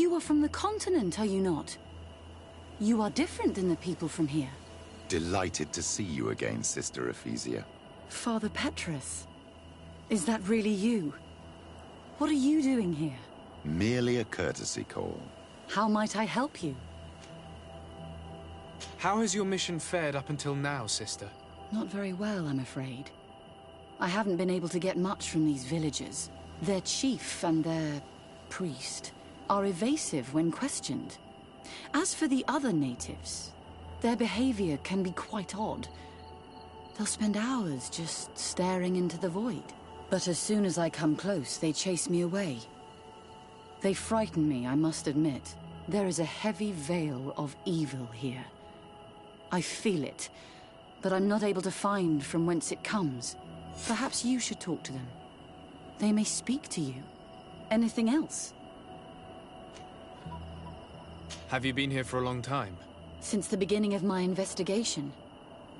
You are from the continent, are you not? You are different than the people from here. Delighted to see you again, Sister Ephesia. Father Petrus, is that really you? What are you doing here? Merely a courtesy call. How might I help you? How has your mission fared up until now, sister? Not very well, I'm afraid. I haven't been able to get much from these villagers. Their chief and their priest are evasive when questioned. As for the other natives, their behavior can be quite odd. They'll spend hours just staring into the void. But as soon as I come close, they chase me away. They frighten me, I must admit. There is a heavy veil of evil here. I feel it, but I'm not able to find from whence it comes. Perhaps you should talk to them. They may speak to you. Anything else? Have you been here for a long time? Since the beginning of my investigation.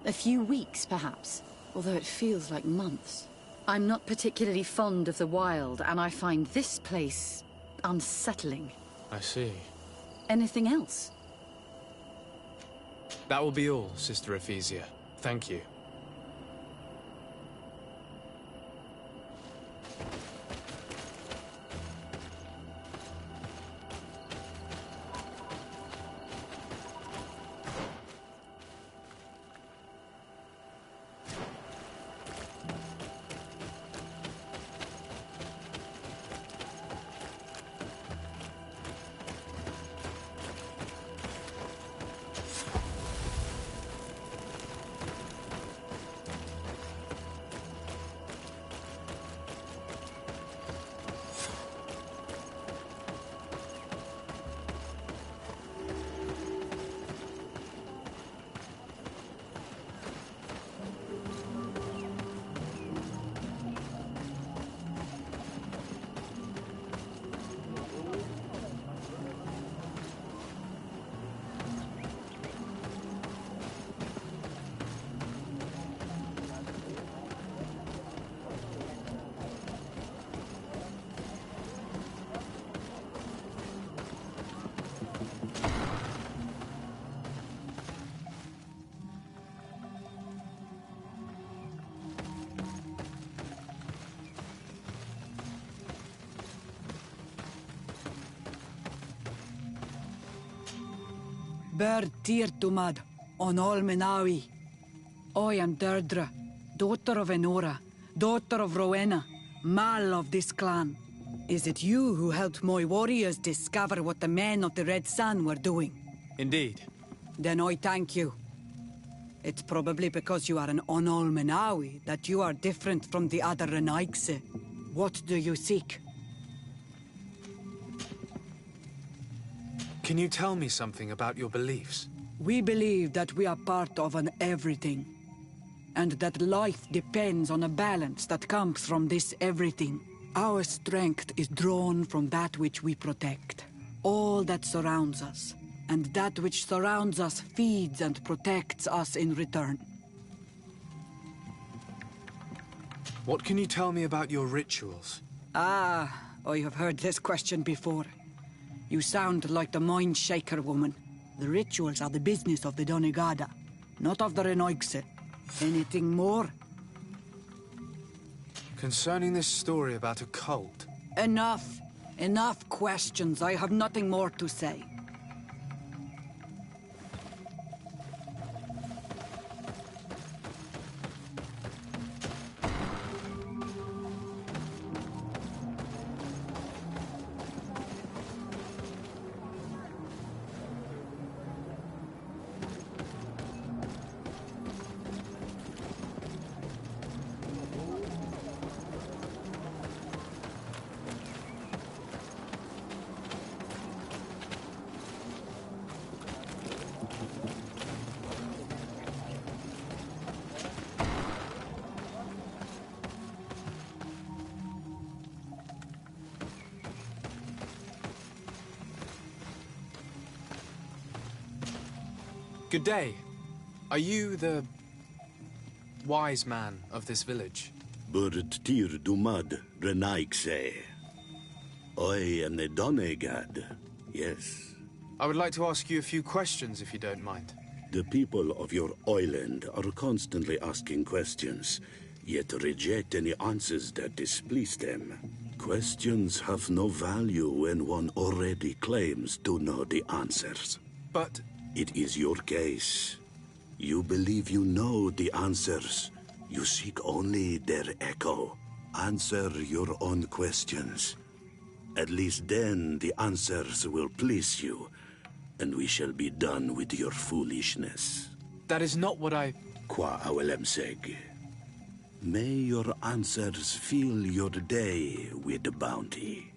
A few weeks, perhaps, although it feels like months. I'm not particularly fond of the wild, and I find this place unsettling. I see. Anything else? That will be all, Sister Ephesia. Thank you. Bird Tirtumad, on Olmenawi. I am Deirdre, daughter of Enora, daughter of Rowena, Mal of this clan. Is it you who helped my warriors discover what the men of the Red Sun were doing? Indeed. Then I thank you. It's probably because you are an Onolmenawi that you are different from the other Renaigse. What do you seek? Can you tell me something about your beliefs? We believe that we are part of an everything, and that life depends on a balance that comes from this everything. Our strength is drawn from that which we protect, all that surrounds us, and that which surrounds us feeds and protects us in return. What can you tell me about your rituals? Ah, I have heard this question before. You sound like the Mind Shaker woman. The rituals are the business of the Donegada, not of the Renoigse. Anything more? Concerning this story about a cult. Enough. Enough questions. I have nothing more to say. Good day. Are you the wise man of this village? Burt tir dumad renaikse. I am the Donegad. Yes. I would like to ask you a few questions, if you don't mind. The people of your island are constantly asking questions, yet reject any answers that displease them. Questions have no value when one already claims to know the answers. But... It is your case. You believe you know the answers. You seek only their echo. Answer your own questions. At least then the answers will please you, and we shall be done with your foolishness. that is not what I... Qua awelemseg. May your answers fill your day with bounty.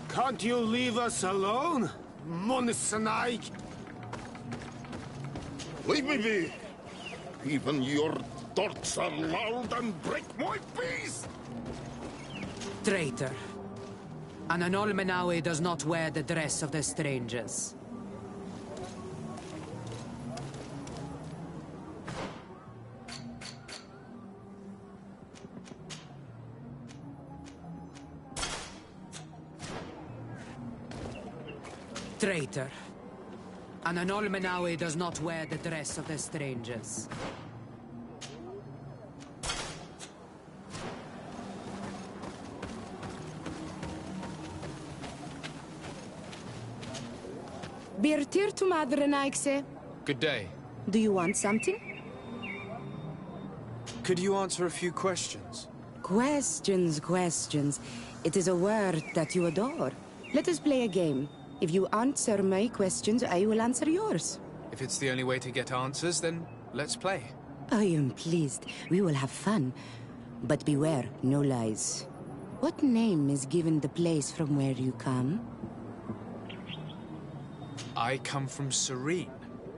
Can't you leave us alone, Monisanaik? Leave me be! Even your thoughts are loud and break my peace! Traitor. An Anolmenawi does not wear the dress of the strangers. Traitor. An Anolmenawi does not wear the dress of the strangers. Birtir to Madrenaikse. Good day. Do you want something? Could you answer a few questions? Questions. It is a word that you adore. Let us play a game. If you answer my questions, I will answer yours. If it's the only way to get answers, then let's play. I am pleased. We will have fun. But beware, no lies. What name is given the place from where you come? I come from Serene,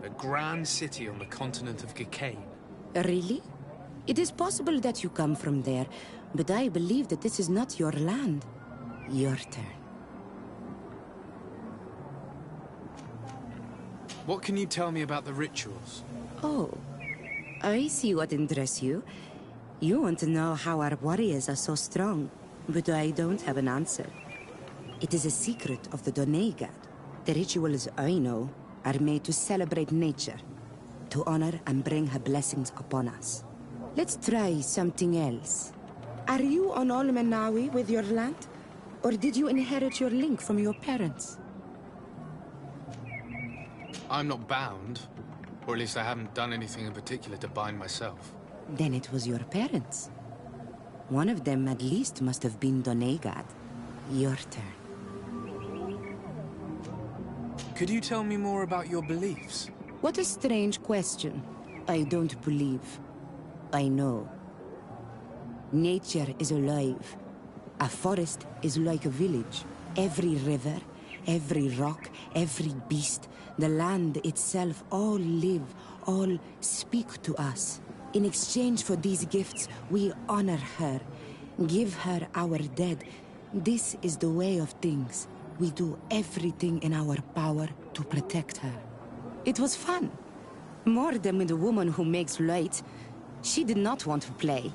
a grand city on the continent of Gicane. Really? It is possible that you come from there, but I believe that this is not your land. Your turn. What can you tell me about the rituals? Oh, I see what interests you. You want to know how our warriors are so strong, but I don't have an answer. It is a secret of the Doneigad. The rituals I know are made to celebrate nature, to honor and bring her blessings upon us. Let's try something else. Are you on Olmenawi with your land? Or did you inherit your link from your parents? I'm not bound. Or at least I haven't done anything in particular to bind myself. Then it was your parents. One of them at least must have been Doneigad. Your turn. Could you tell me more about your beliefs? What a strange question. I don't believe. I know. Nature is alive. A forest is like a village. Every river, every rock, every beast, the land itself, all live, all speak to us. In exchange for these gifts, we honor her, give her our dead. This is the way of things. We do everything in our power to protect her. It was fun. More than with the woman who makes light. She did not want to play.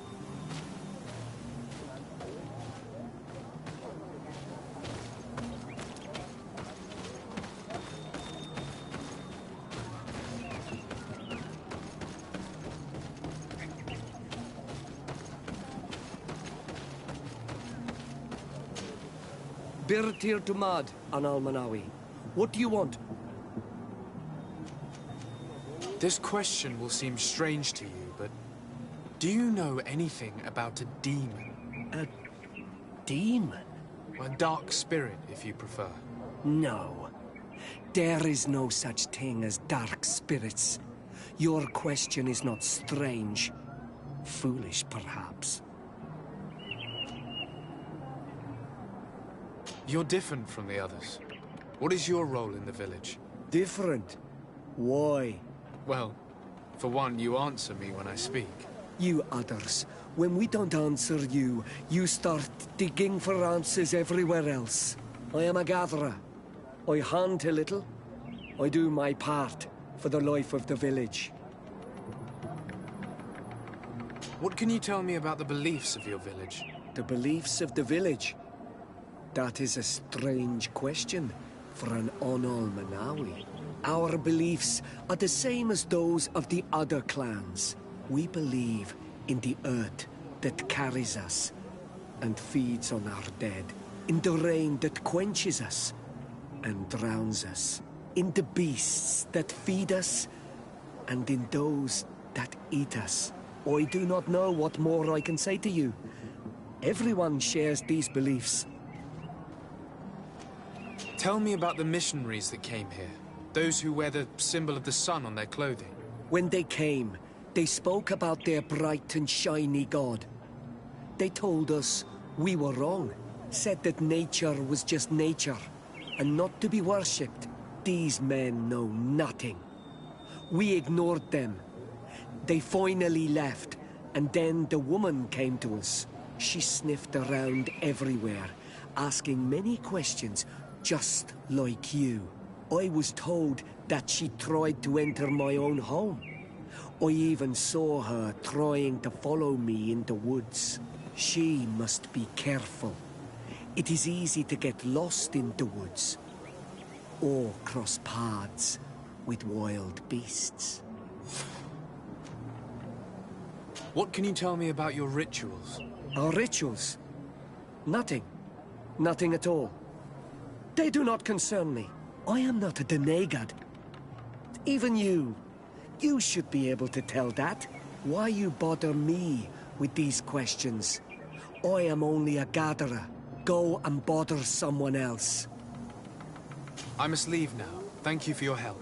Birtir to Mad, Anal Manawi. What do you want? This question will seem strange to you, but do you know anything about a demon? A demon? A dark spirit, if you prefer. No. There is no such thing as dark spirits. Your question is not strange. Foolish, perhaps. You're different from the others. What is your role in the village? Different? Why? Well, for one, you answer me when I speak. You others, when we don't answer you, you start digging for answers everywhere else. I am a gatherer. I hunt a little. I do my part for the life of the village. What can you tell me about the beliefs of your village? The beliefs of the village? That is a strange question for an Onol Manawi. Our beliefs are the same as those of the other clans. We believe in the earth that carries us and feeds on our dead, in the rain that quenches us and drowns us, in the beasts that feed us and in those that eat us. I do not know what more I can say to you. Everyone shares these beliefs. Tell me about the missionaries that came here. Those who wear the symbol of the sun on their clothing. When they came, they spoke about their bright and shiny god. They told us we were wrong, said that nature was just nature, and not to be worshipped. These men know nothing. We ignored them. They finally left, and then the woman came to us. She sniffed around everywhere, asking many questions, just like you. I was told that she tried to enter my own home. I even saw her trying to follow me in the woods. She must be careful. It is easy to get lost in the woods, or cross paths with wild beasts. What can you tell me about your rituals? Our rituals? Nothing. Nothing at all. They do not concern me. I am not a Denegad. Even you. You should be able to tell that. Why you bother me with these questions? I am only a gatherer. Go and bother someone else. I must leave now. Thank you for your help.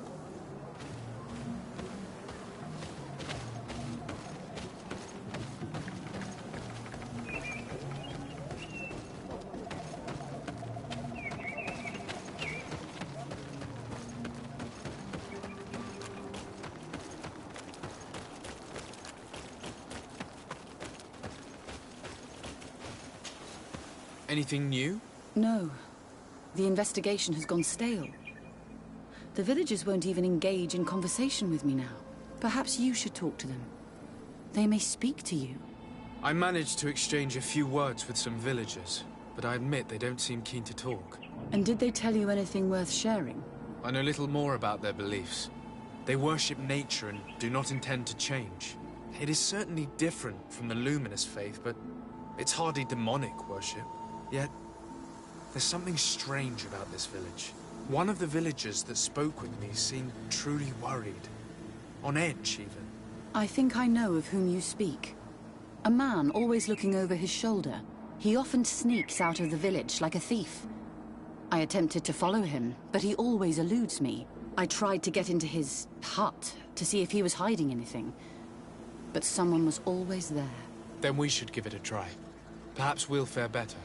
Anything new? No. The investigation has gone stale. The villagers won't even engage in conversation with me now. Perhaps you should talk to them. They may speak to you. I managed to exchange a few words with some villagers, but I admit they don't seem keen to talk. And did they tell you anything worth sharing? I know little more about their beliefs. They worship nature and do not intend to change. It is certainly different from the luminous faith, but it's hardly demonic worship. Yet, there's something strange about this village. One of the villagers that spoke with me seemed truly worried. On edge, even. I think I know of whom you speak. A man always looking over his shoulder. He often sneaks out of the village like a thief. I attempted to follow him, but he always eludes me. I tried to get into his hut to see if he was hiding anything. But someone was always there. Then we should give it a try. Perhaps we'll fare better.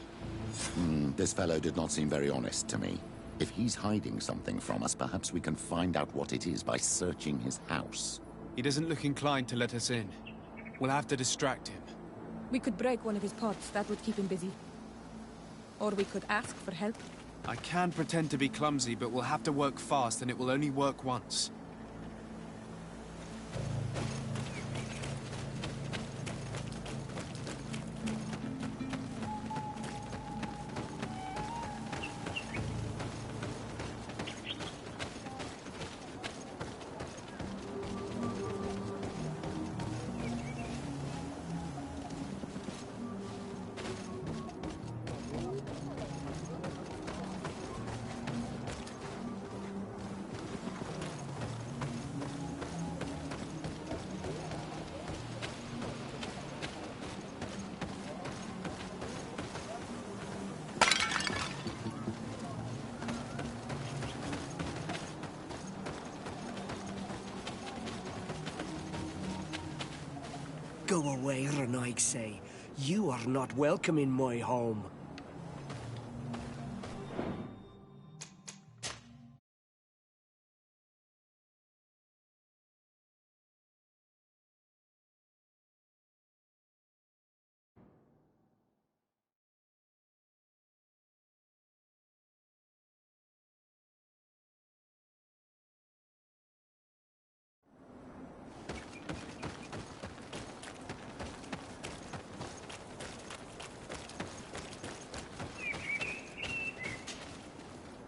This fellow did not seem very honest to me. If he's hiding something from us, perhaps we can find out what it is by searching his house. He doesn't look inclined to let us in. We'll have to distract him. We could break one of his pots. That would keep him busy. Or we could ask for help. I can pretend to be clumsy, but we'll have to work fast, and it will only work once. Go away, Renaig say. You are not welcome in my home.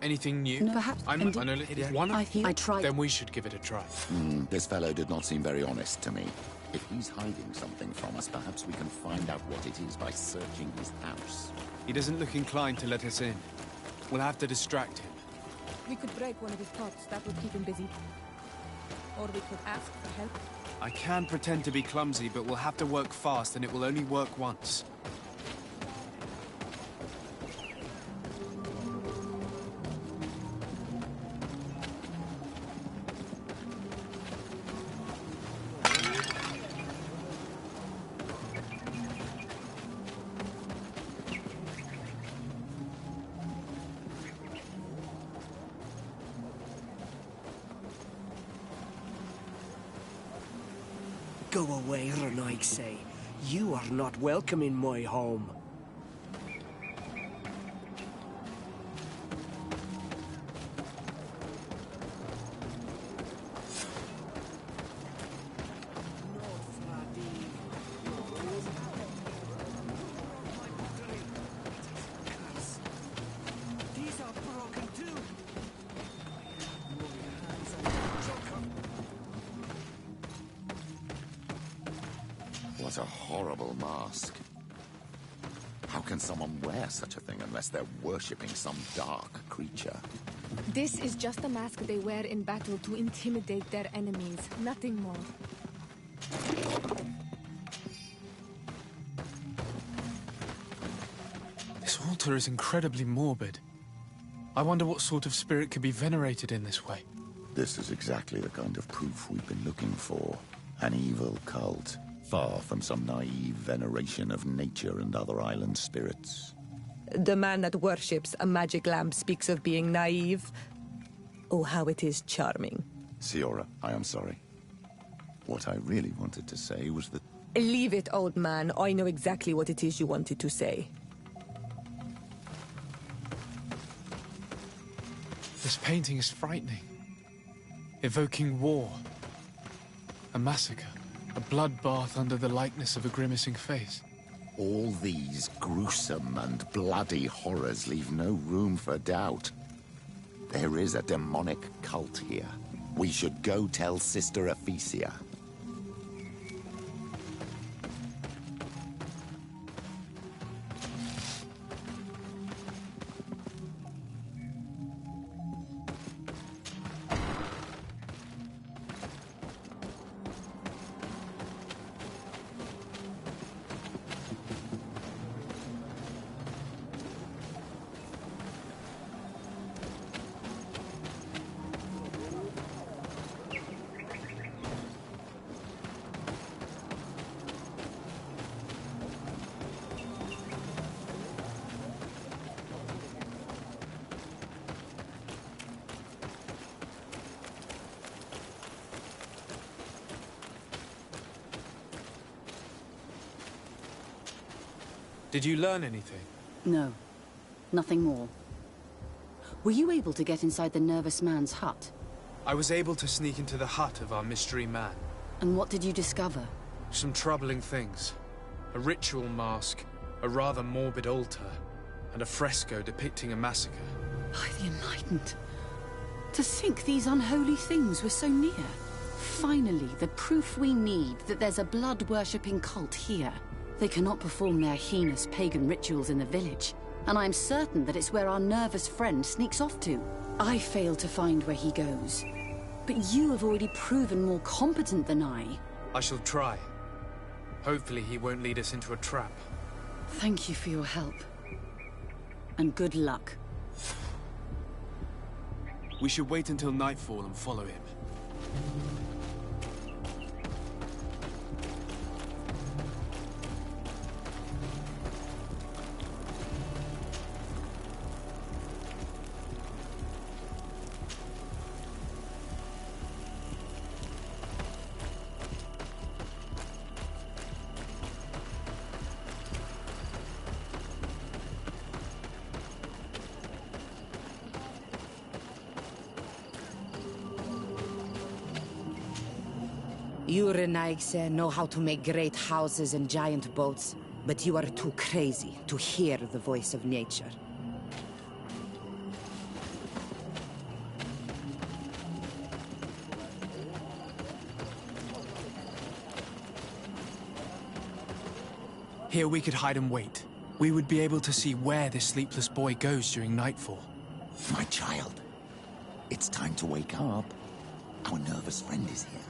Anything new? No, perhaps. I know it is one. I tried. Then we should give it a try. This fellow did not seem very honest to me. If he's hiding something from us, perhaps we can find out what it is by searching his house. He doesn't look inclined to let us in. We'll have to distract him. We could break one of his pots. That would keep him busy. Or we could ask for help. I can pretend to be clumsy, but we'll have to work fast, and it will only work once. Go away, Renaigse. You are not welcome in my home. These are broken too. What a horrible mask. How can someone wear such a thing unless they're worshipping some dark creature? This is just a mask they wear in battle to intimidate their enemies. Nothing more. This altar is incredibly morbid. I wonder what sort of spirit could be venerated in this way. This is exactly the kind of proof we've been looking for. An evil cult. Far from some naive veneration of nature and other island spirits. The man that worships a magic lamp speaks of being naive. Oh, how it is charming. Siora, I am sorry. What I really wanted to say was that... Leave it, old man. I know exactly what it is you wanted to say. This painting is frightening. Evoking war. A massacre. A bloodbath under the likeness of a grimacing face. All these gruesome and bloody horrors leave no room for doubt. There is a demonic cult here. We should go tell Sister Ephesia. Did you learn anything? No. Nothing more. Were you able to get inside the nervous man's hut? I was able to sneak into the hut of our mystery man. And what did you discover? Some troubling things. A ritual mask, a rather morbid altar, and a fresco depicting a massacre. By the Enlightened. To think these unholy things were so near. Finally, the proof we need that there's a blood-worshipping cult here. They cannot perform their heinous pagan rituals in the village, and I'm certain that it's where our nervous friend sneaks off to. I failed to find where he goes, but you have already proven more competent than I. I shall try. Hopefully he won't lead us into a trap. Thank you for your help. And good luck. We should wait until nightfall and follow him. You, Renaigse, know how to make great houses and giant boats, but you are too crazy to hear the voice of nature. Here we could hide and wait. We would be able to see where this sleepless boy goes during nightfall. My child, it's time to wake up. Our nervous friend is here.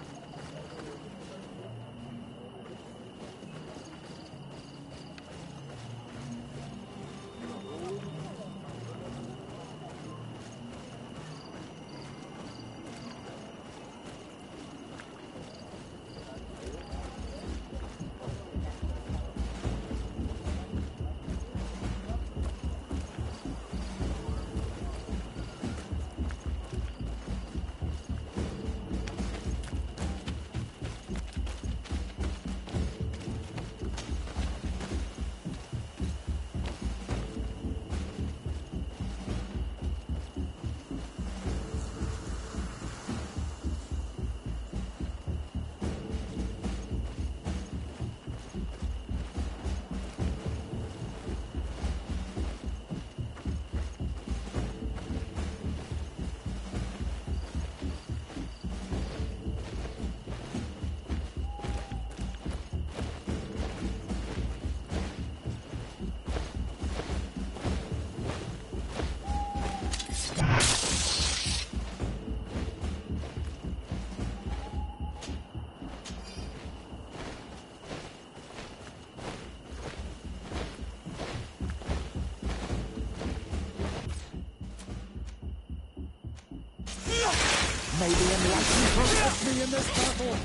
May the enlightenment protect me in this battle!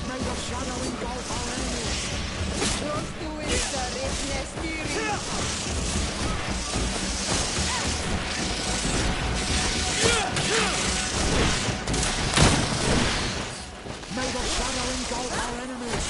May the shadow engulf our enemies! May the shadow engulf our enemies!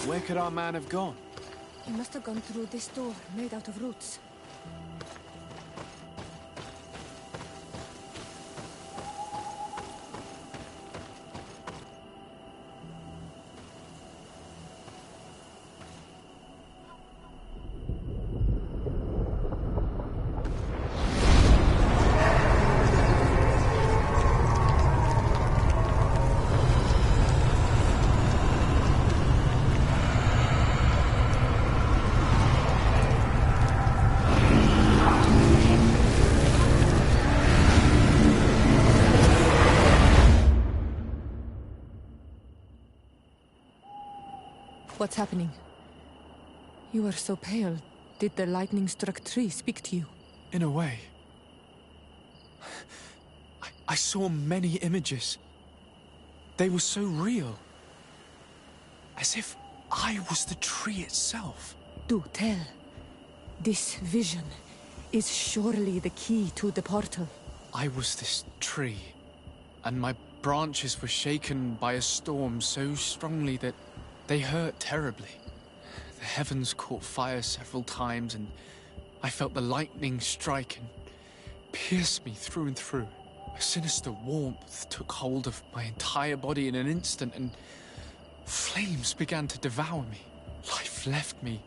Where could our man have gone? He must have gone through this door, made out of roots. What's happening? You are so pale. Did the lightning-struck tree speak to you? In a way. I saw many images. They were so real. As if I was the tree itself. Do tell. This vision is surely the key to the portal. I was this tree, and my branches were shaken by a storm so strongly that they hurt terribly. The heavens caught fire several times, and I felt the lightning strike and pierce me through and through. A sinister warmth took hold of my entire body in an instant, and flames began to devour me. Life left me.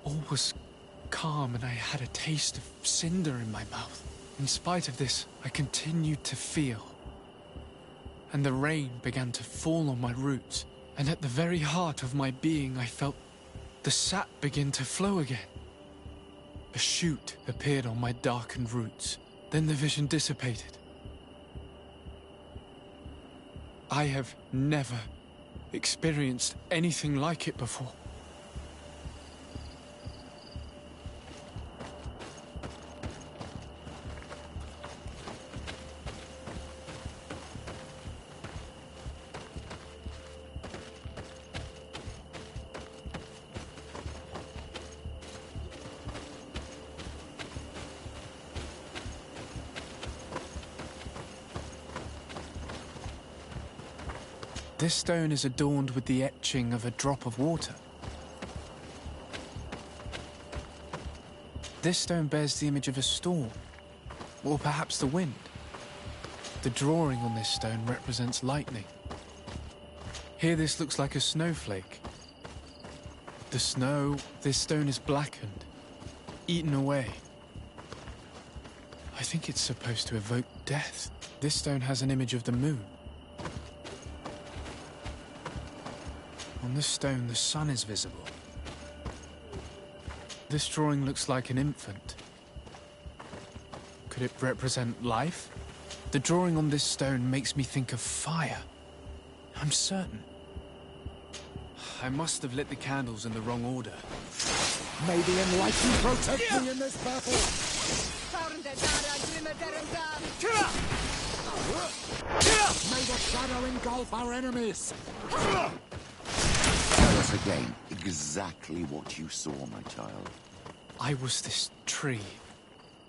All was calm, and I had a taste of cinder in my mouth. In spite of this, I continued to feel. And the rain began to fall on my roots. And at the very heart of my being, I felt the sap begin to flow again. A shoot appeared on my darkened roots. Then the vision dissipated. I have never experienced anything like it before. This stone is adorned with the etching of a drop of water. This stone bears the image of a storm, or perhaps the wind. The drawing on this stone represents lightning. Here this looks like a snowflake. The snow, this stone is blackened, eaten away. I think it's supposed to evoke death. This stone has an image of the moon. On this stone, the sun is visible. This drawing looks like an infant. Could it represent life? The drawing on this stone makes me think of fire. I'm certain. I must have lit the candles in the wrong order. May the Enlightened protect me in this battle! May the shadow engulf our enemies! Tell us again exactly what you saw, my child. I was this tree,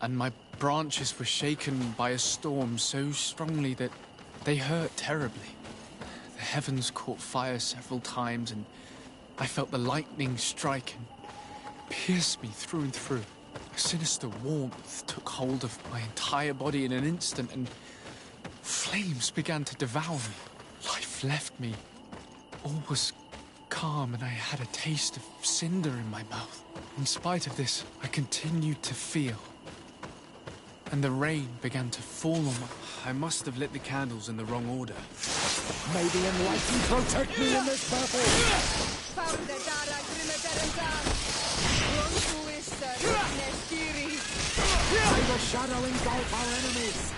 and my branches were shaken by a storm so strongly that they hurt terribly. The heavens caught fire several times, and I felt the lightning strike and pierce me through and through. A sinister warmth took hold of my entire body in an instant, and flames began to devour me. Life left me. All was calm, and I had a taste of cinder in my mouth. In spite of this, I continued to feel. And the rain began to fall on me. I must have lit the candles in the wrong order. May the Enlightened protect me in this battle! May the shadow engulf our enemies!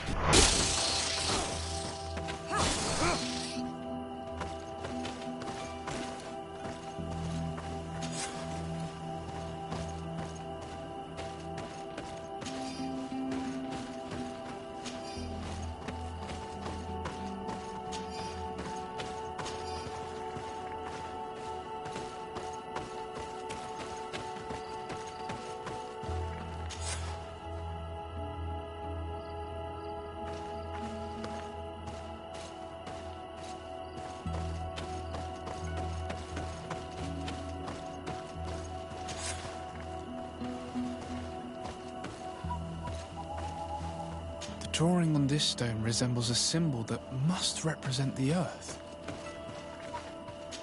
The drawing on this stone resembles a symbol that must represent the earth.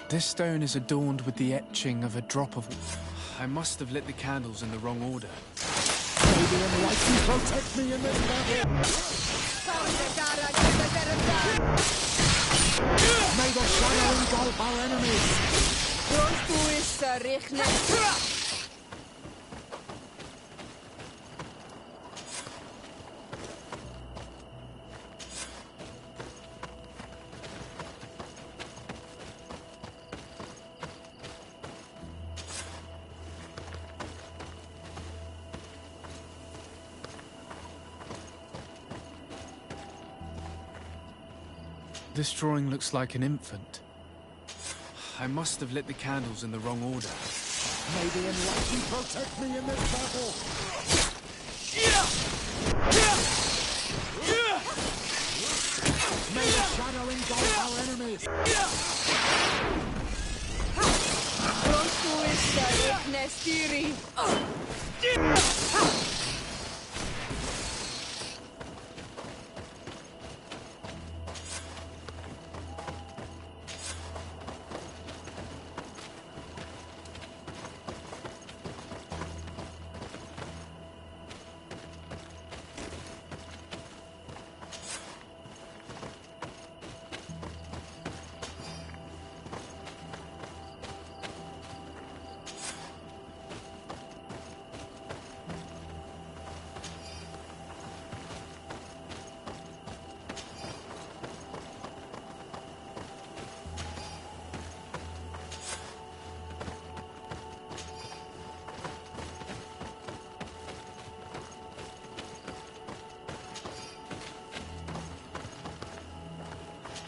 This stone is adorned with the etching of a drop of... I must have lit the candles in the wrong order. May the Enlightened protect me in this battle! May the shadow engulf our enemies! This drawing looks like an infant. I must have lit the candles in the wrong order. May the Enlightened protect me in this battle! May the shadow engulf our enemies!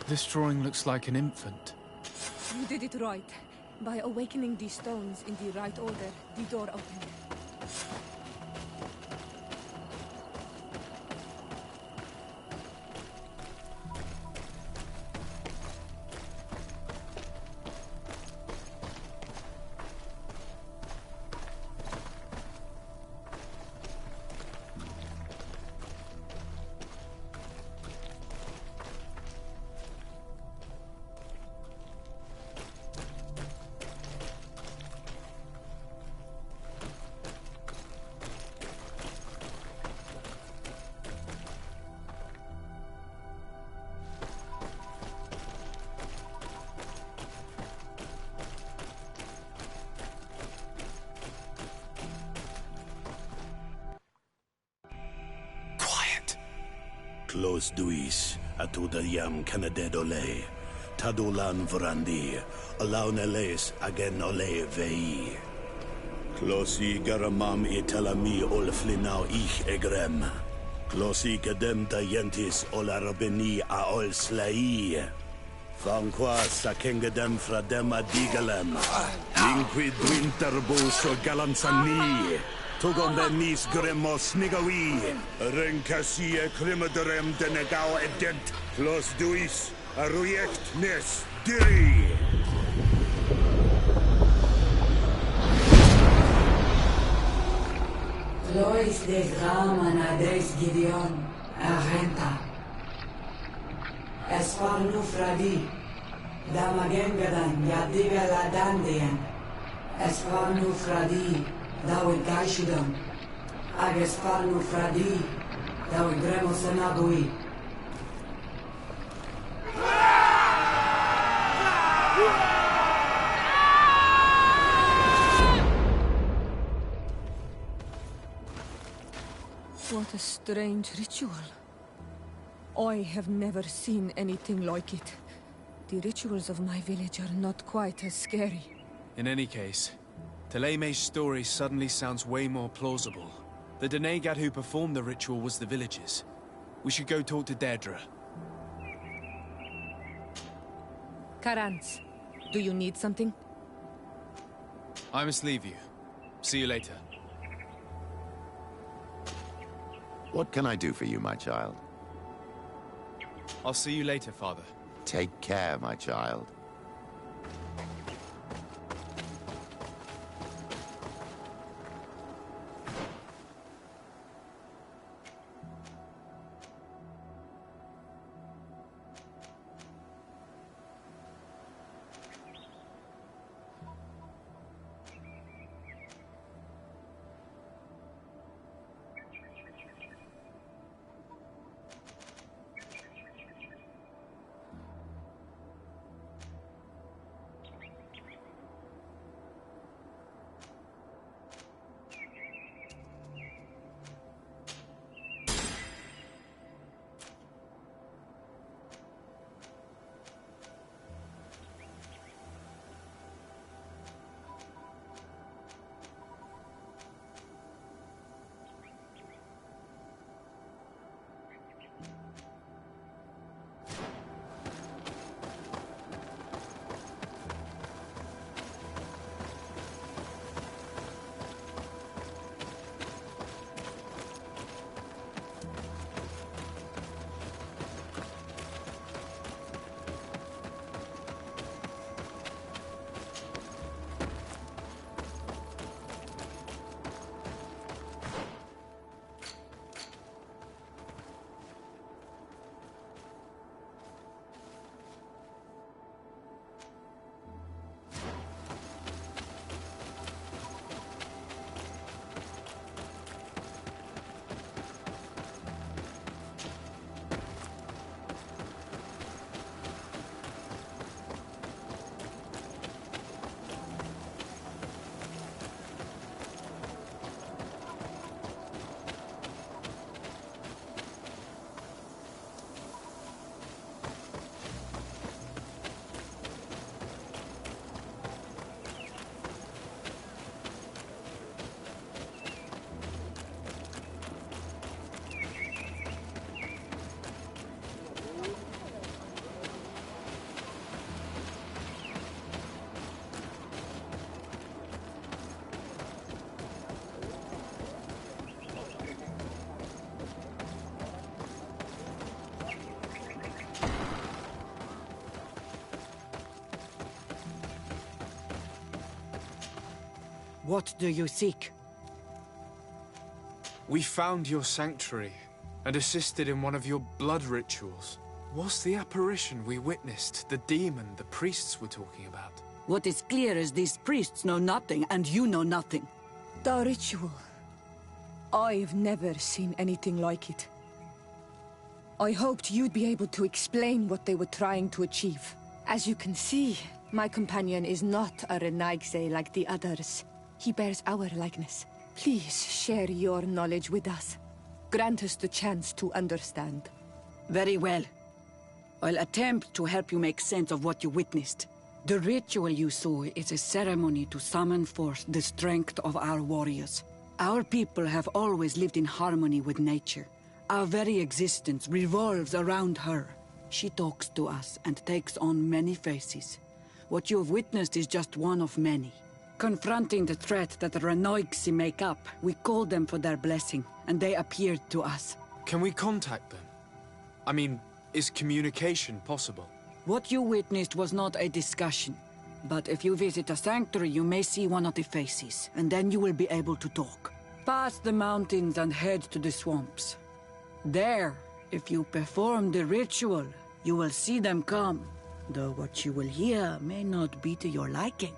This drawing looks like an infant. You did it right. By awakening these stones in the right order, the door opened. Close duis, atuda yam canadedole. Tadulan vrandi, alauneles agen ole vei. Closi garamam italami olflinau ich egrem. Closi kedem dayentis olarabeni a ol slai. Vanqua sakengedem fradem adigalem. Linquid winterbus o galanzani. Tugombenis gremos nigawi. Rencasie crimaderem denegao edent. Clos duis, arruiect nes diri. Lois des Raman adres Gideon, Arenta. Esparnu Fradi, Damagengadan, Yadiga Ladandian. Esparnu Fradi, Dawid Gaishudan. Agesparnu Fradi, Dawid Gremosanabui. What a strange ritual. I have never seen anything like it. The rituals of my village are not quite as scary. In any case, Teleme's story suddenly sounds way more plausible. The Denegat who performed the ritual was the villagers. We should go talk to Deirdre. Karans, do you need something? I must leave you. See you later. What can I do for you, my child? I'll see you later, Father. Take care, my child. What do you seek? We found your sanctuary and assisted in one of your blood rituals. Was the apparition we witnessed the demon the priests were talking about? What is clear is these priests know nothing, and you know nothing. The ritual. I've never seen anything like it. I hoped you'd be able to explain what they were trying to achieve. As you can see, my companion is not a Renaigse like the others. He bears our likeness. Please share your knowledge with us. Grant us the chance to understand. Very well. I'll attempt to help you make sense of what you witnessed. The ritual you saw is a ceremony to summon forth the strength of our warriors. Our people have always lived in harmony with nature. Our very existence revolves around her. She talks to us and takes on many faces. What you have witnessed is just one of many. Confronting the threat that the Renoigsi make up, we called them for their blessing, and they appeared to us. Can we contact them? I mean, is communication possible? What you witnessed was not a discussion. But if you visit the sanctuary, you may see one of the faces, and then you will be able to talk. Pass the mountains and head to the swamps. There, if you perform the ritual, you will see them come. Though what you will hear may not be to your liking.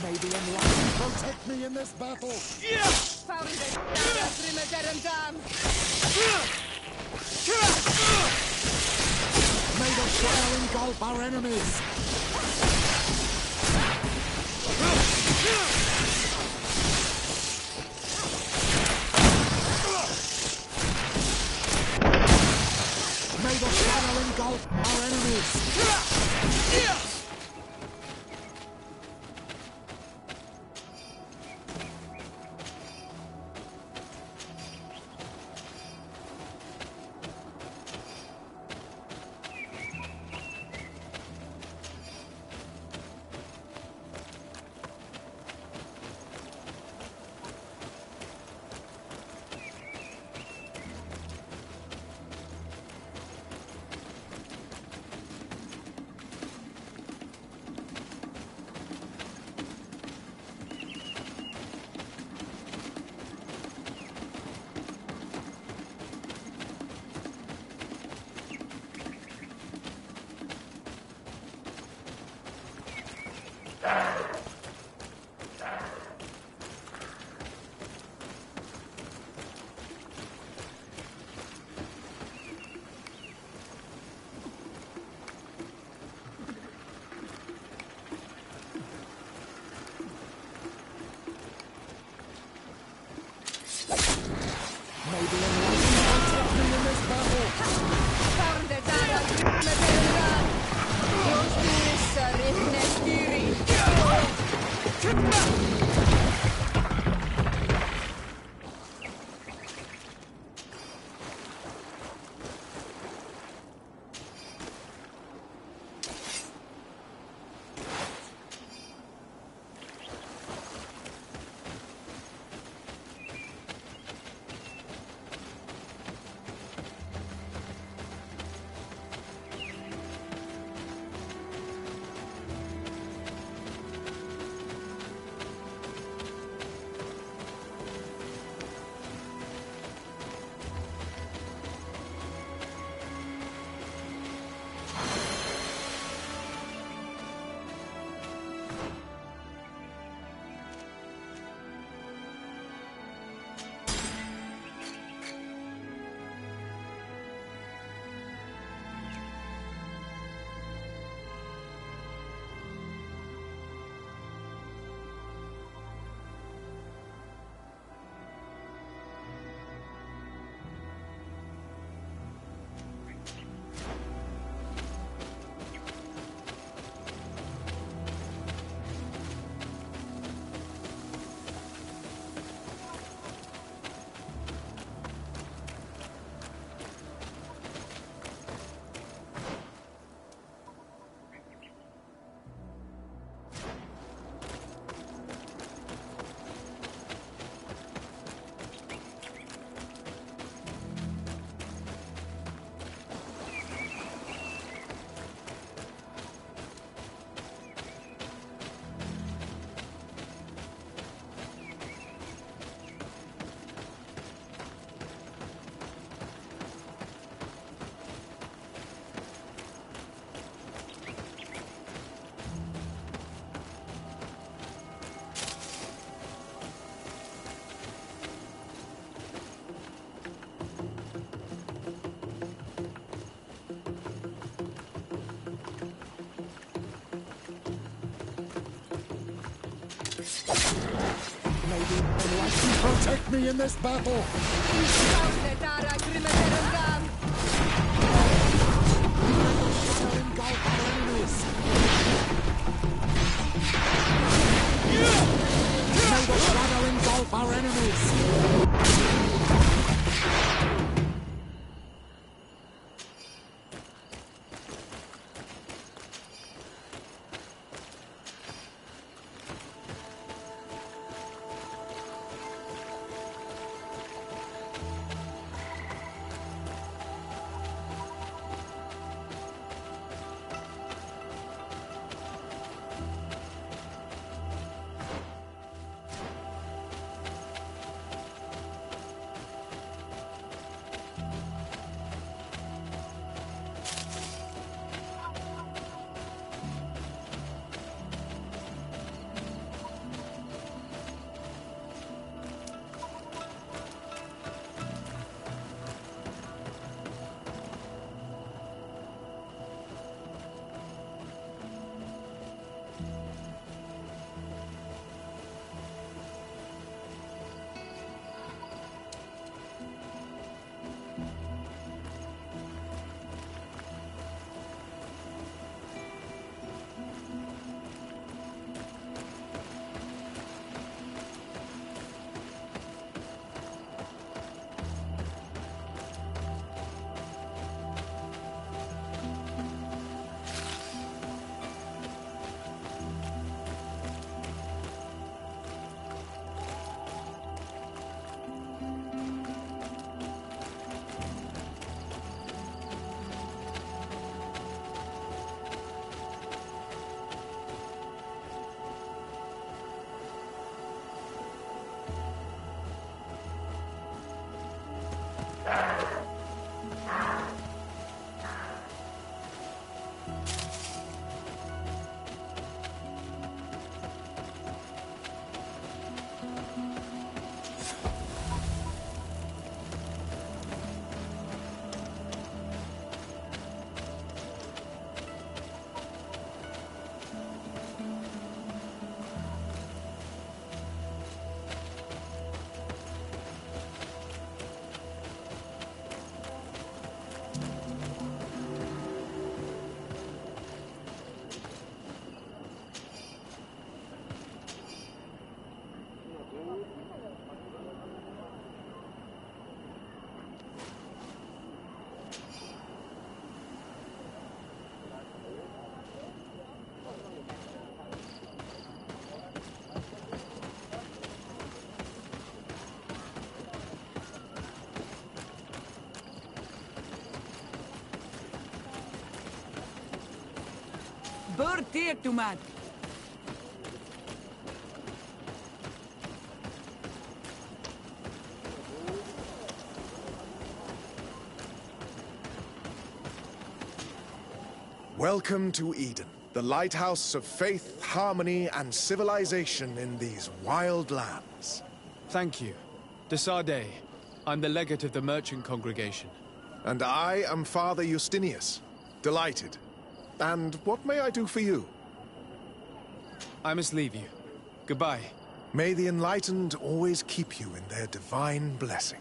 May the Enlightened protect me in this battle! Found it! Dam! May the shadow engulf our enemies! May the shadow engulf our enemies! Protect me in this battle! Engulf our enemies! May the shadow engulf our enemies! Bird Welcome to Eden, the lighthouse of faith, harmony, and civilization in these wild lands. Thank you. Desade. I'm the legate of the merchant congregation. And I am Father Justinius. Delighted. And what may I do for you? I must leave you. Goodbye. May the enlightened always keep you in their divine blessing.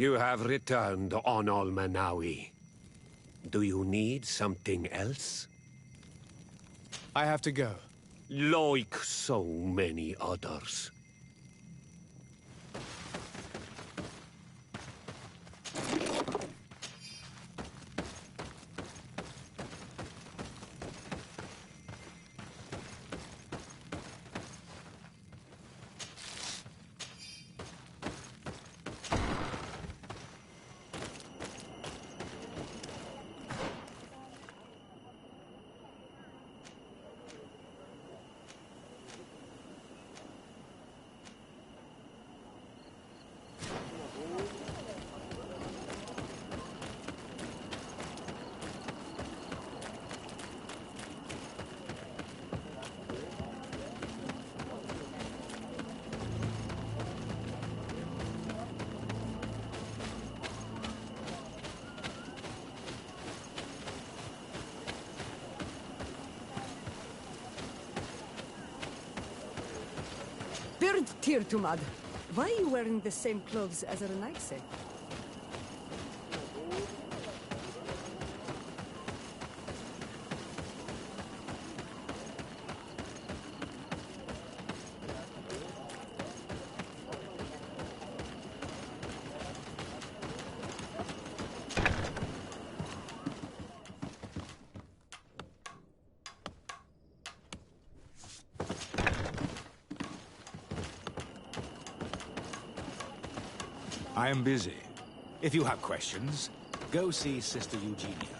You have returned on Almenawi. Do you need something else? I have to go. Like so many others. Bird Tirtumad, why are you wearing the same clothes as Renaise? I am busy. If you have questions, go see Sister Eugenia.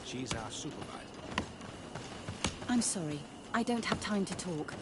She's our supervisor. I'm sorry. I don't have time to talk.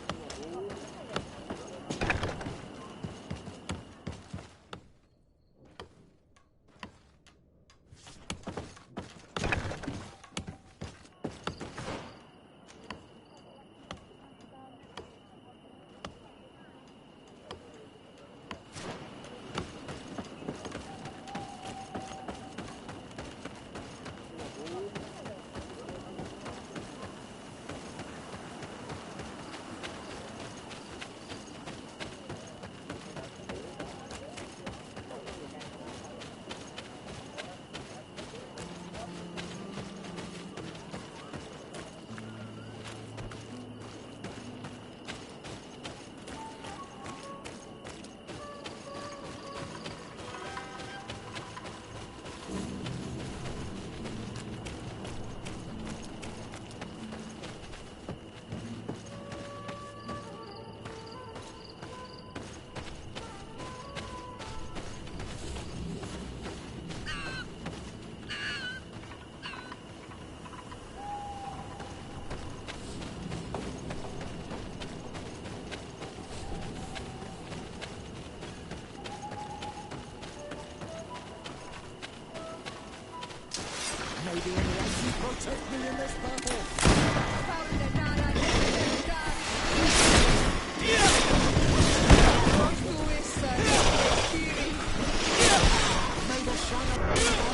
Maybe anyone can protect me in this battle. May the shadow be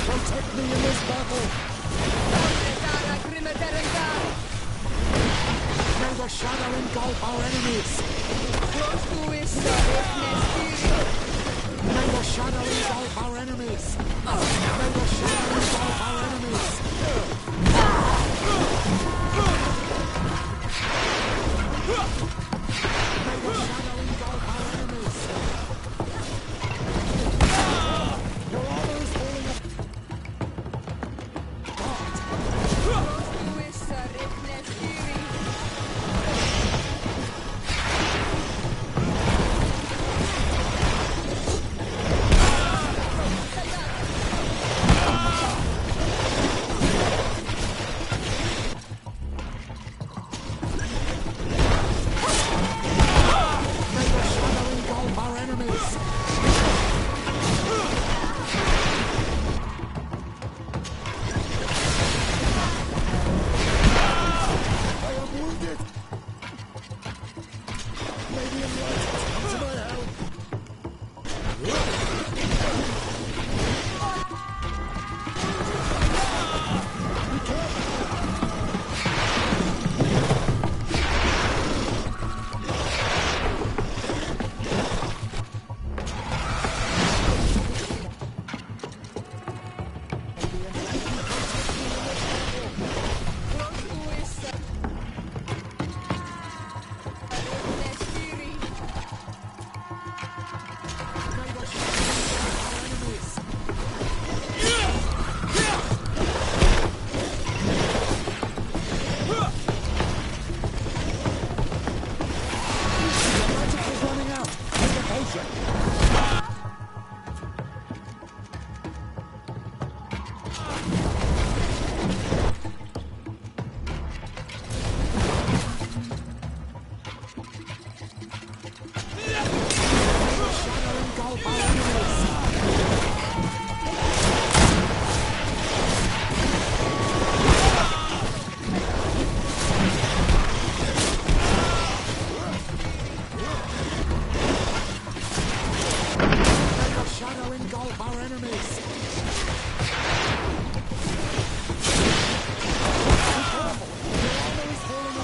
protect me in this battle. May the shadow engulf our enemies. May the shadow engulf our enemies! May the shadow engulf our enemies! May the shadow engulf our enemies! Your armor is falling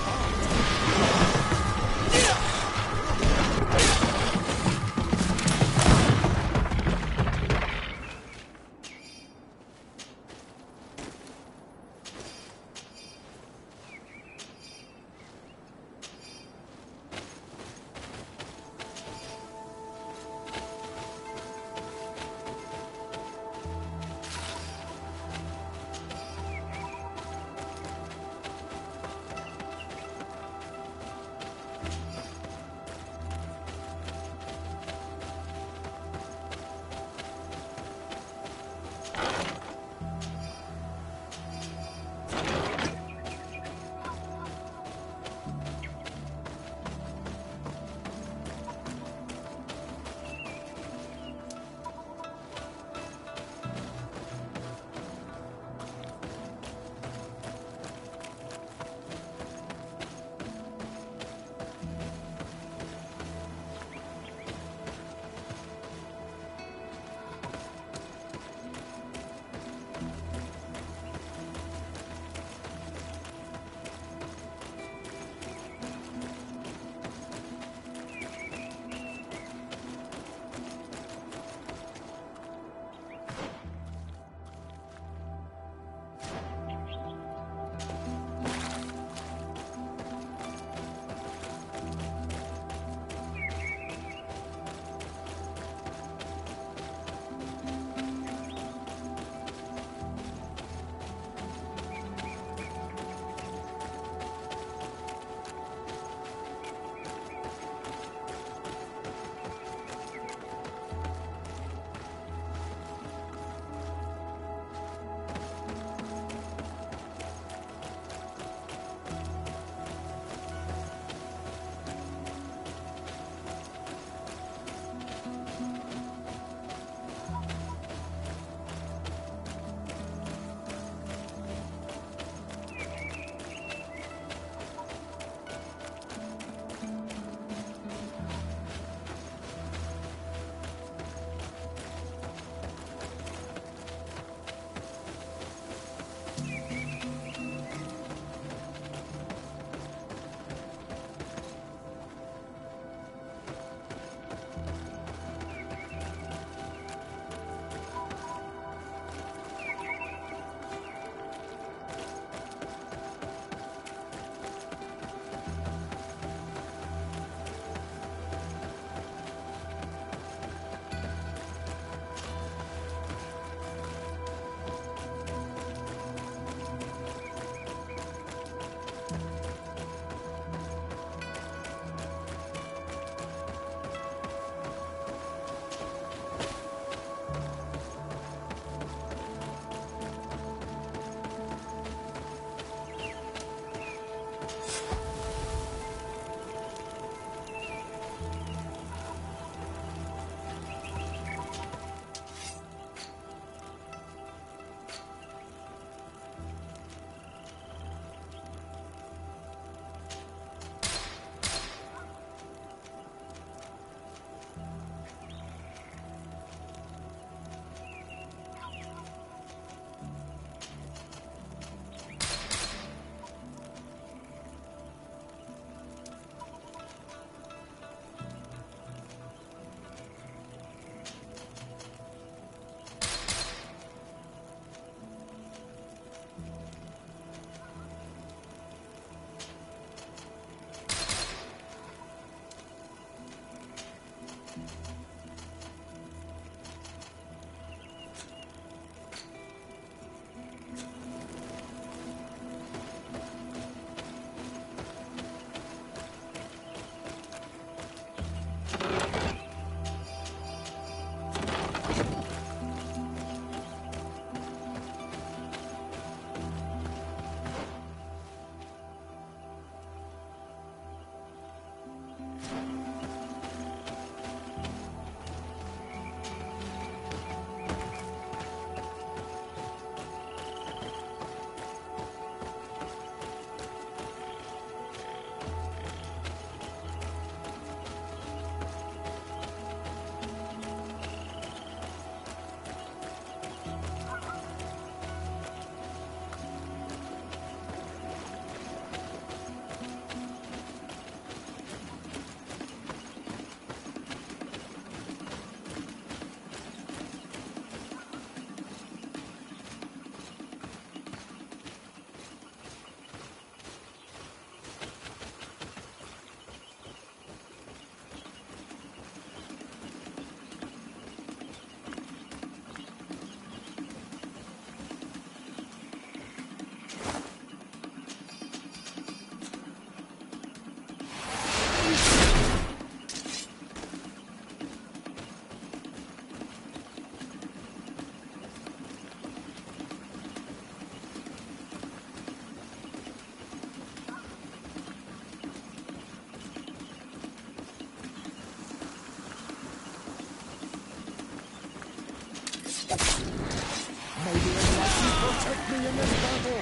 Maybe unless you protect me in this battle.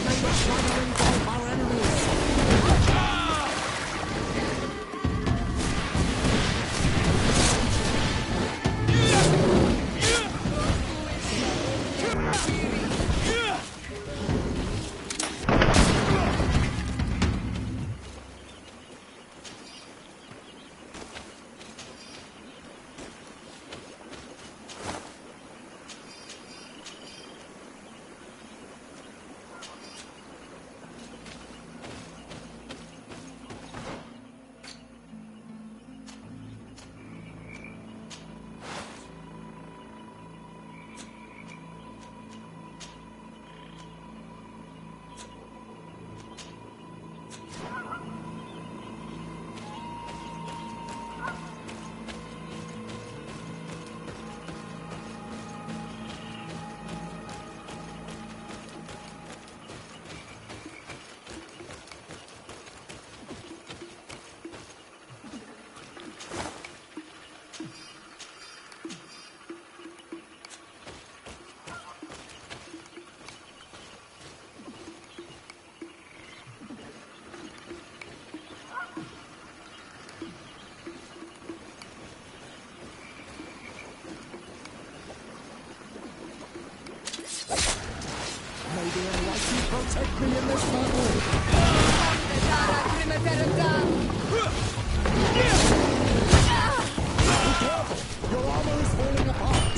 May the shadow engulf our enemies. Maybe unless you protect me in this battle. Be careful! Your armor is falling apart!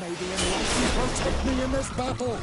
Maybe unless you protect me in this battle.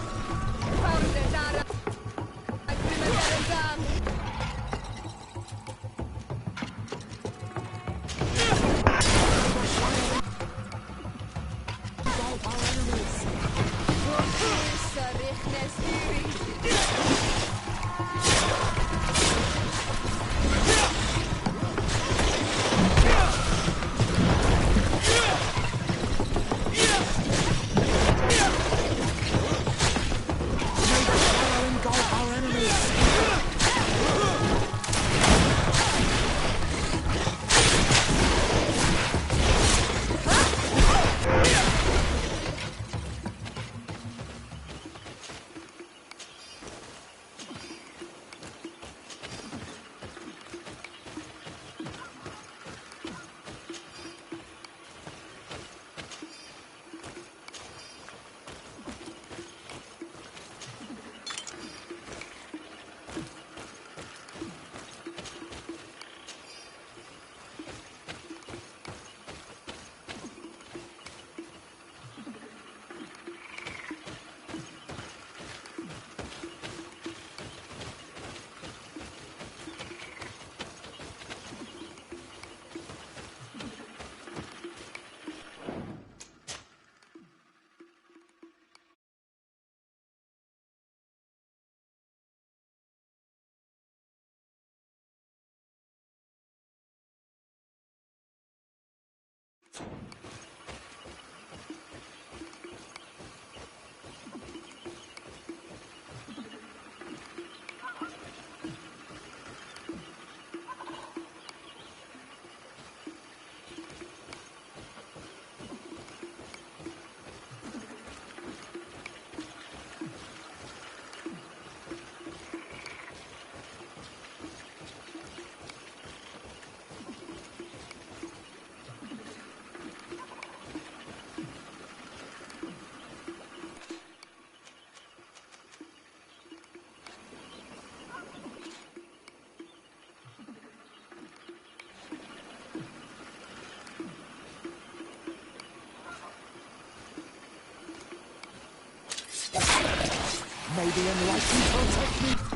May the enlightened protect me.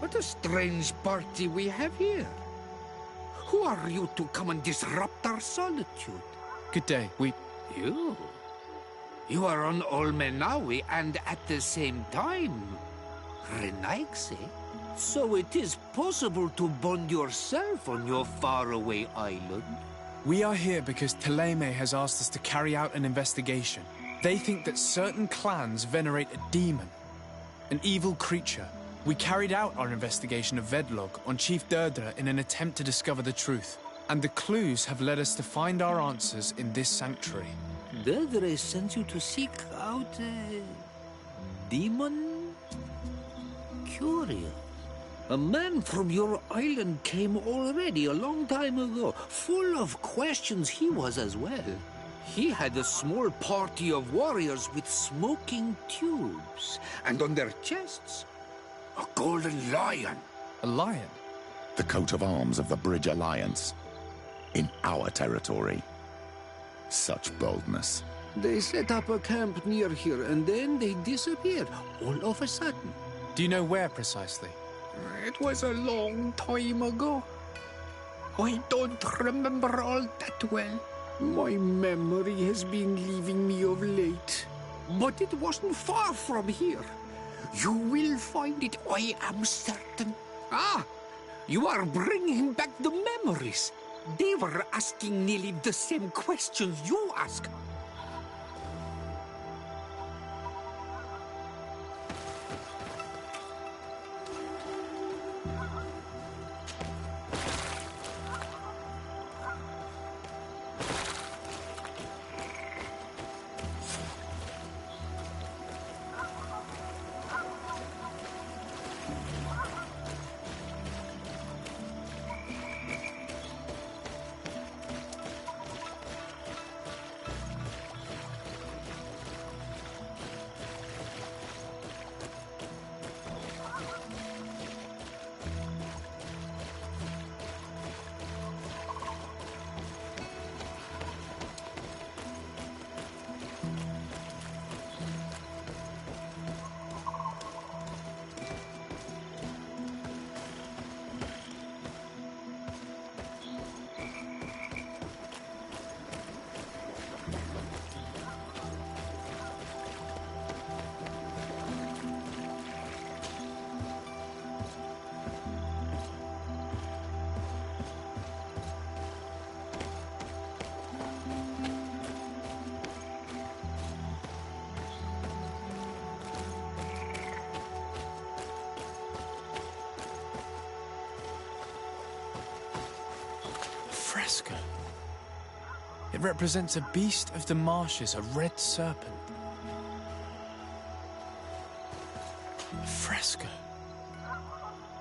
What a strange party we have here. Who are you to come and disrupt our solitude? Good day. You are on Olmenawi and at the same time, Renaigse. So it is possible to bond yourself on your faraway island? We are here because Thélème has asked us to carry out an investigation. They think that certain clans venerate a demon, an evil creature. We carried out our investigation of Vedlog on Chief Deirdre in an attempt to discover the truth. And the clues have led us to find our answers in this sanctuary. Deirdre sent you to seek out a demon? Curious. A man from your island came already a long time ago. Full of questions he was as well. He had a small party of warriors with smoking tubes. And on their chests, a golden lion. A lion? The coat of arms of the Bridge Alliance. In our territory. Such boldness. They set up a camp near here, and then they disappeared, all of a sudden. Do you know where precisely? It was a long time ago. I don't remember all that well. My memory has been leaving me of late. But it wasn't far from here. You will find it, I am certain. Ah! You are bringing back the memories. They were asking nearly the same questions you ask. Fresco. It represents a beast of the marshes, a red serpent. Fresco.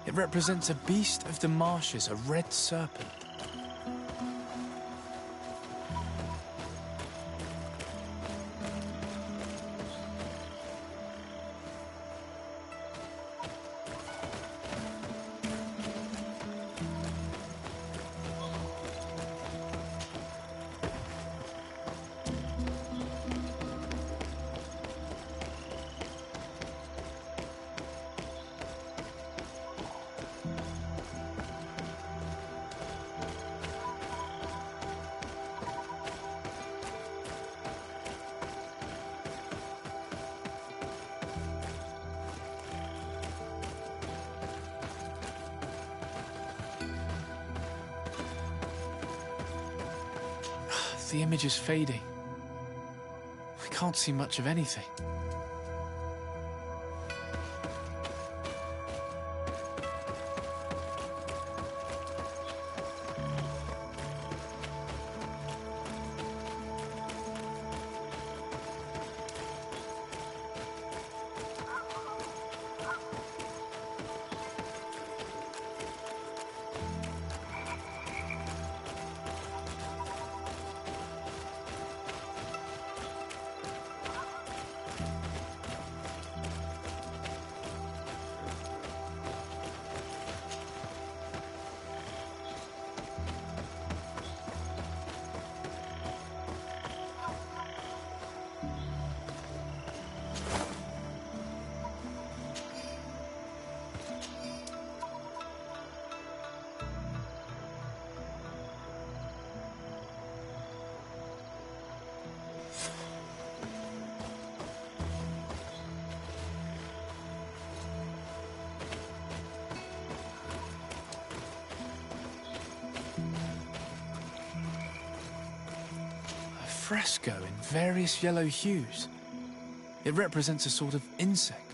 It represents a beast of the marshes, a red serpent. The image is fading. We can't see much of anything. fresco in various yellow hues. It represents a sort of insect.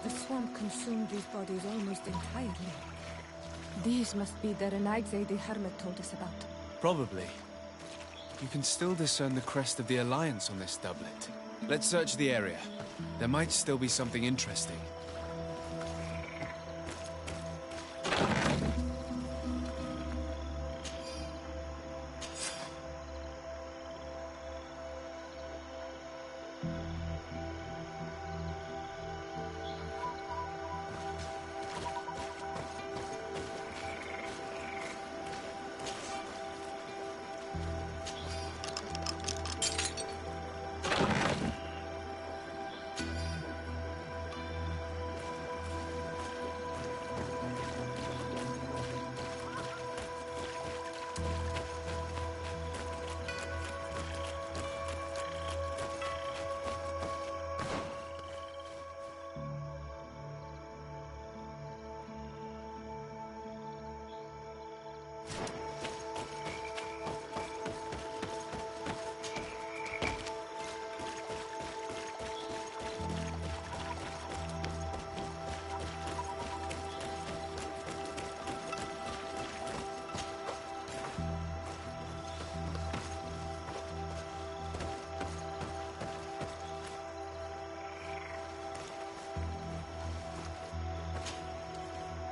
The swamp consumed these bodies almost entirely. These must be the Renaigze the Hermit told us about. Probably. You can still discern the crest of the Alliance on this doublet. Let's search the area. There might still be something interesting.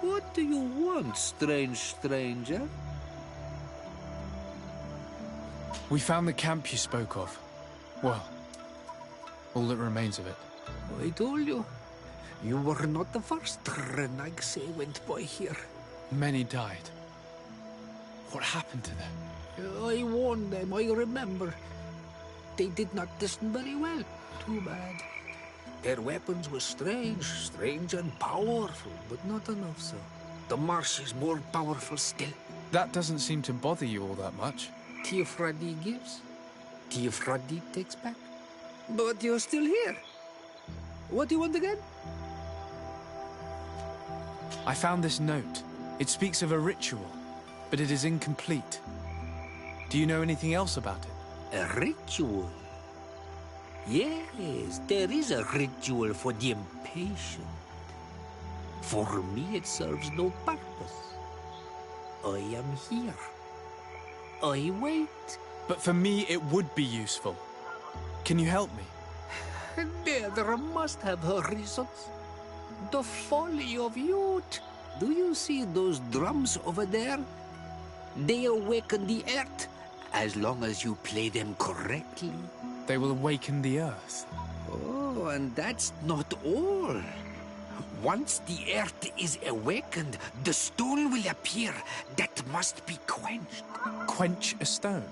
What do you want, strange stranger? We found the camp you spoke of. Well, all that remains of it. I told you. You were not the first Renaigze went by here. Many died. What happened to them? I warned them, I remember. They did not listen very well. Too bad. Their weapons were strange and powerful, but not enough so. The marsh is more powerful still. That doesn't seem to bother you all that much. Teofradi gives, Teofradi takes back. But you're still here. What do you want again? I found this note. It speaks of a ritual, but it is incomplete. Do you know anything else about it? A ritual? Yes, there is a ritual for the impatient. For me, it serves no purpose. I am here. I wait. But for me, it would be useful. Can you help me? There must have her reasons. The folly of youth. Do you see those drums over there? They awaken the earth, as long as you play them correctly. They will awaken the earth. Oh, and that's not all. Once the earth is awakened, the stone will appear that must be quenched. Quench a stone?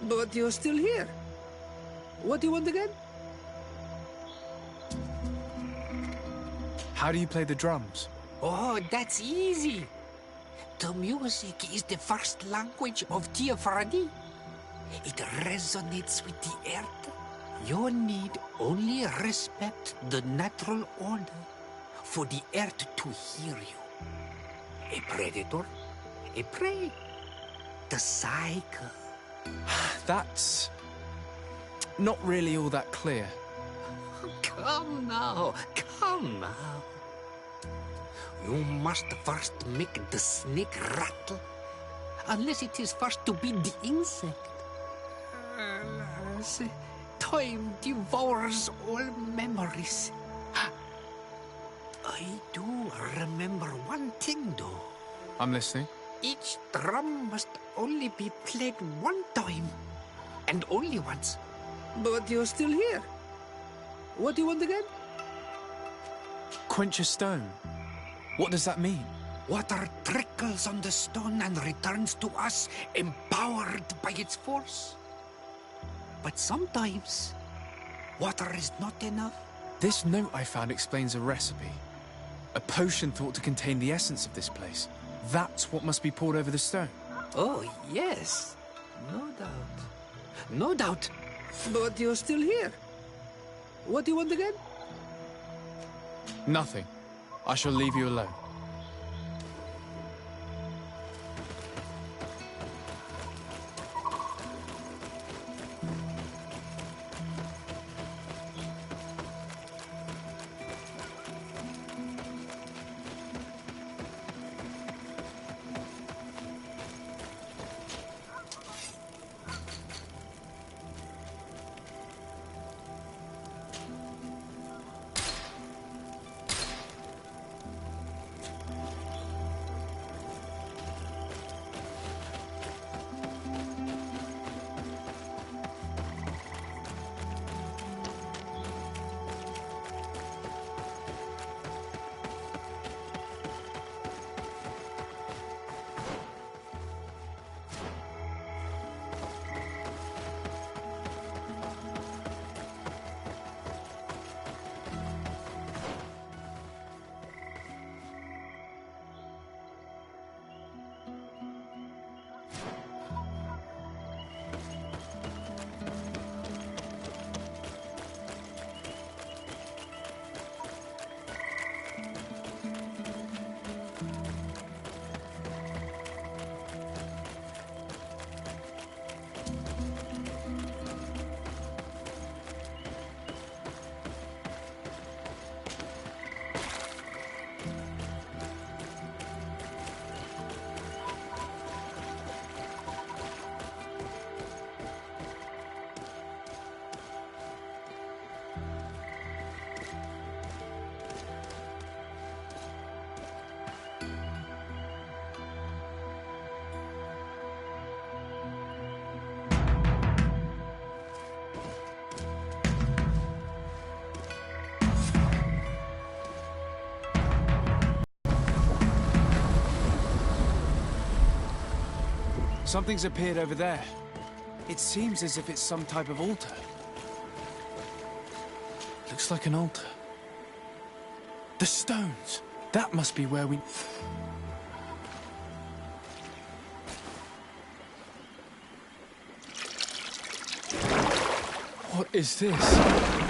But you're still here. What do you want again? How do you play the drums? Oh, that's easy. The music is the first language of Teofradi. It resonates with the earth. You need only respect the natural order for the earth to hear you. A predator, a prey. The cycle. That's not really all that clear. Come now, come now. You must first make the snake rattle, unless it is first to be the insect. Alas, time devours all memories. I do remember one thing, though. I'm listening. Each drum must only be played one time. and only once. But you're still here. What do you want again? Quench a stone. What does that mean? Water trickles on the stone and returns to us, empowered by its force. But sometimes, water is not enough. This note I found explains a recipe. A potion thought to contain the essence of this place. That's what must be poured over the stone. Oh, yes. No doubt. No doubt. But you're still here. What do you want again? Nothing. I shall leave you alone. Something's appeared over there. It seems as if it's some type of altar. Looks like an altar. The stones! That must be where we... What is this?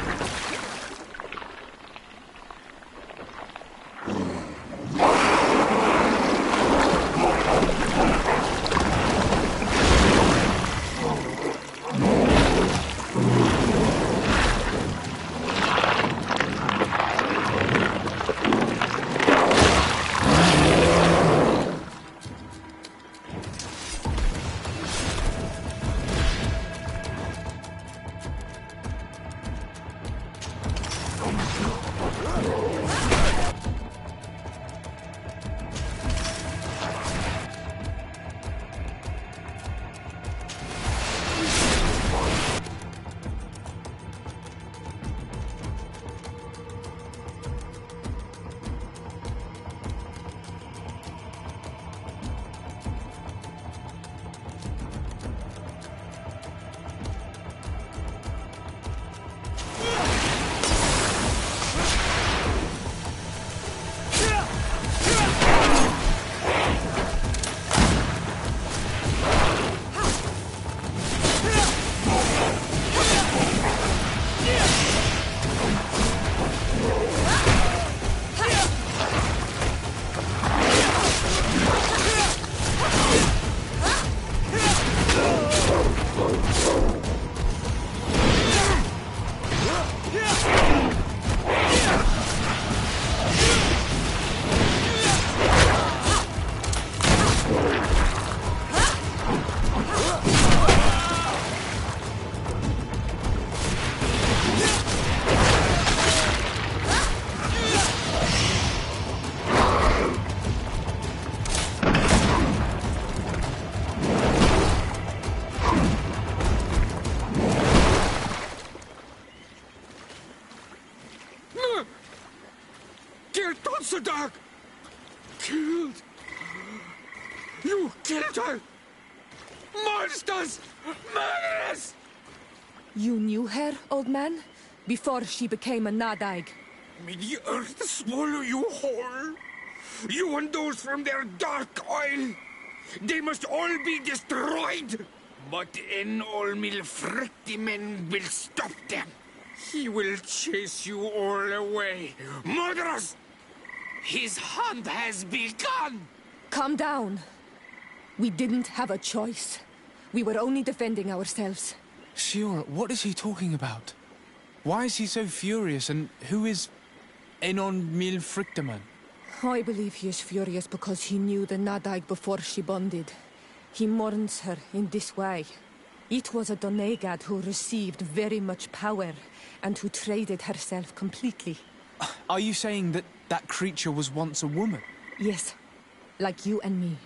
Nadag! Killed! You killed her! Monsters! Murderers! You knew her, old man? Before she became a Nadag? May the earth swallow you whole! You and those from their dark oil! They must all be destroyed! But Enolmil Frictimen will stop them! He will chase you all away! Murderers! His hunt has begun! Calm down. We didn't have a choice. We were only defending ourselves. Siora, what is he talking about? Why is he so furious, and who is Enon Mil Frictaman? I believe he is furious because he knew the Nadag before she bonded. He mourns her in this way. It was a Donegad who received very much power, and who traded herself completely. Are you saying that that creature was once a woman? Yes, like you and me.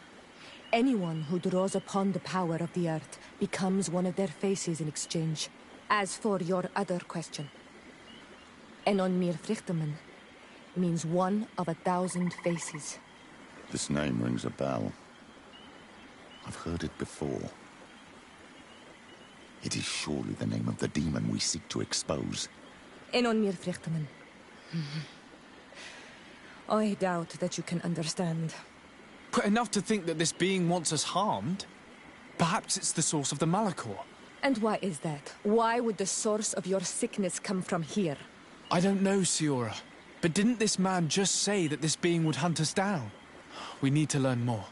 Anyone who draws upon the power of the earth becomes one of their faces in exchange. As for your other question, Enon Mir Frichteman means one of 1,000 faces. This name rings a bell. I've heard it before. It is surely the name of the demon we seek to expose. Enon Mir Frichteman. I doubt that you can understand. But enough to think that this being wants us harmed? Perhaps it's the source of the Malachor. And why is that? Why would the source of your sickness come from here? I don't know, Siora. But didn't this man just say that this being would hunt us down? We need to learn more.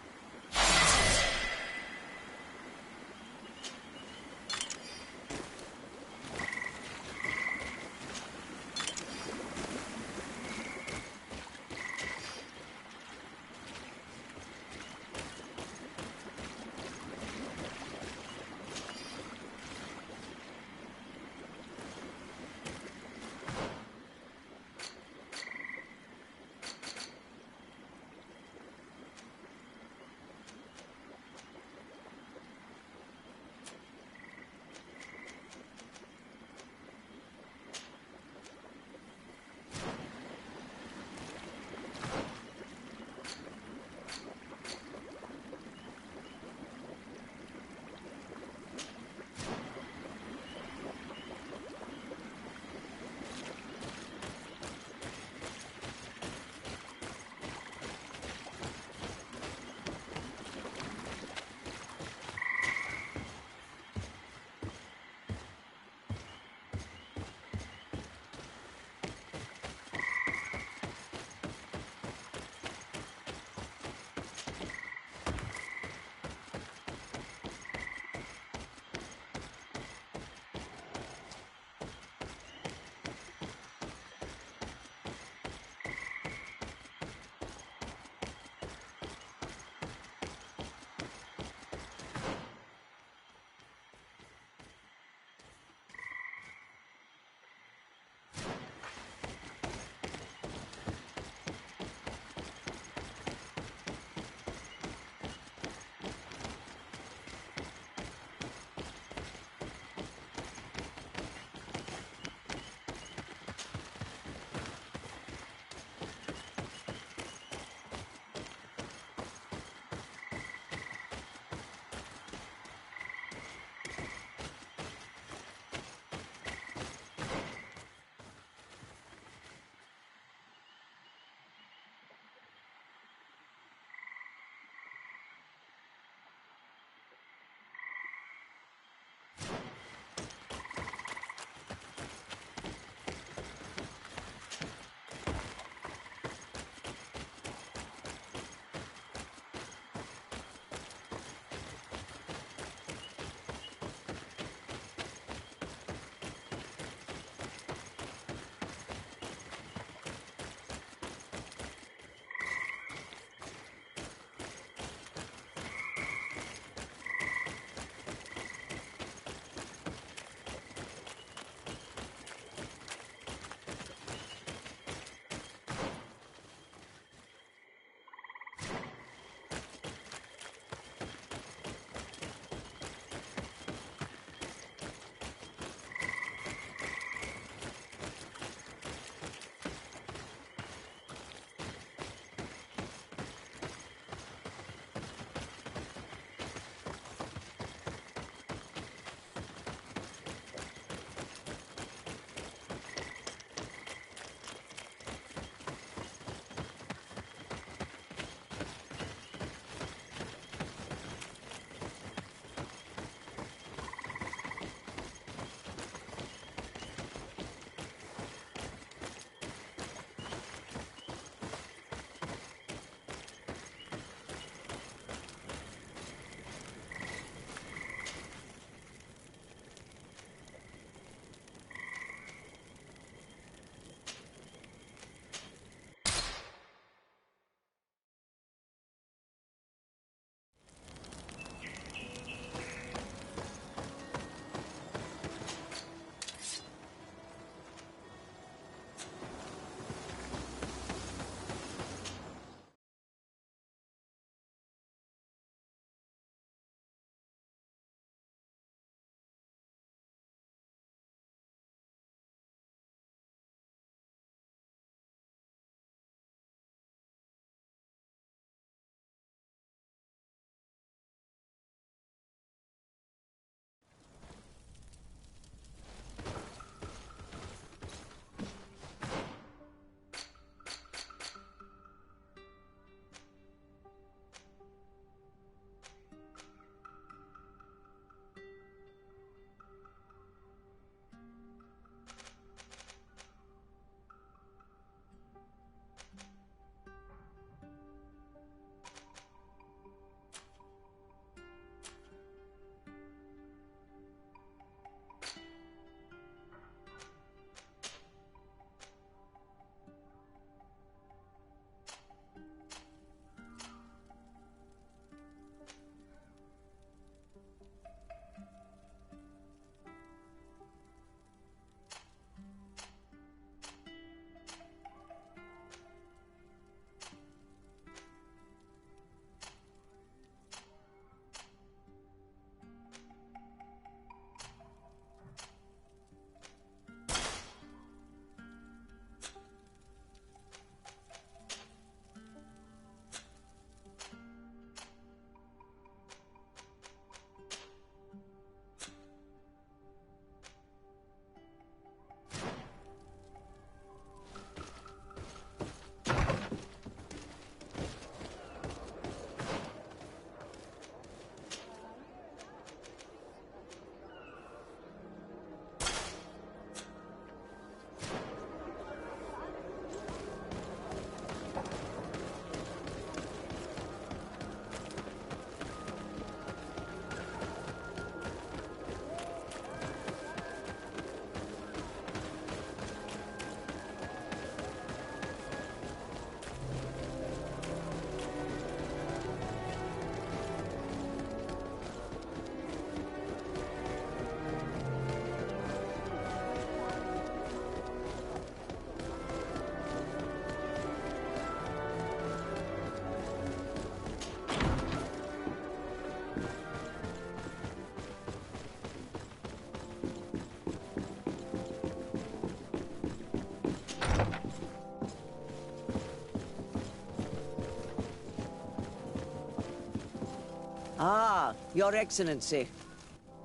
Ah, Your Excellency.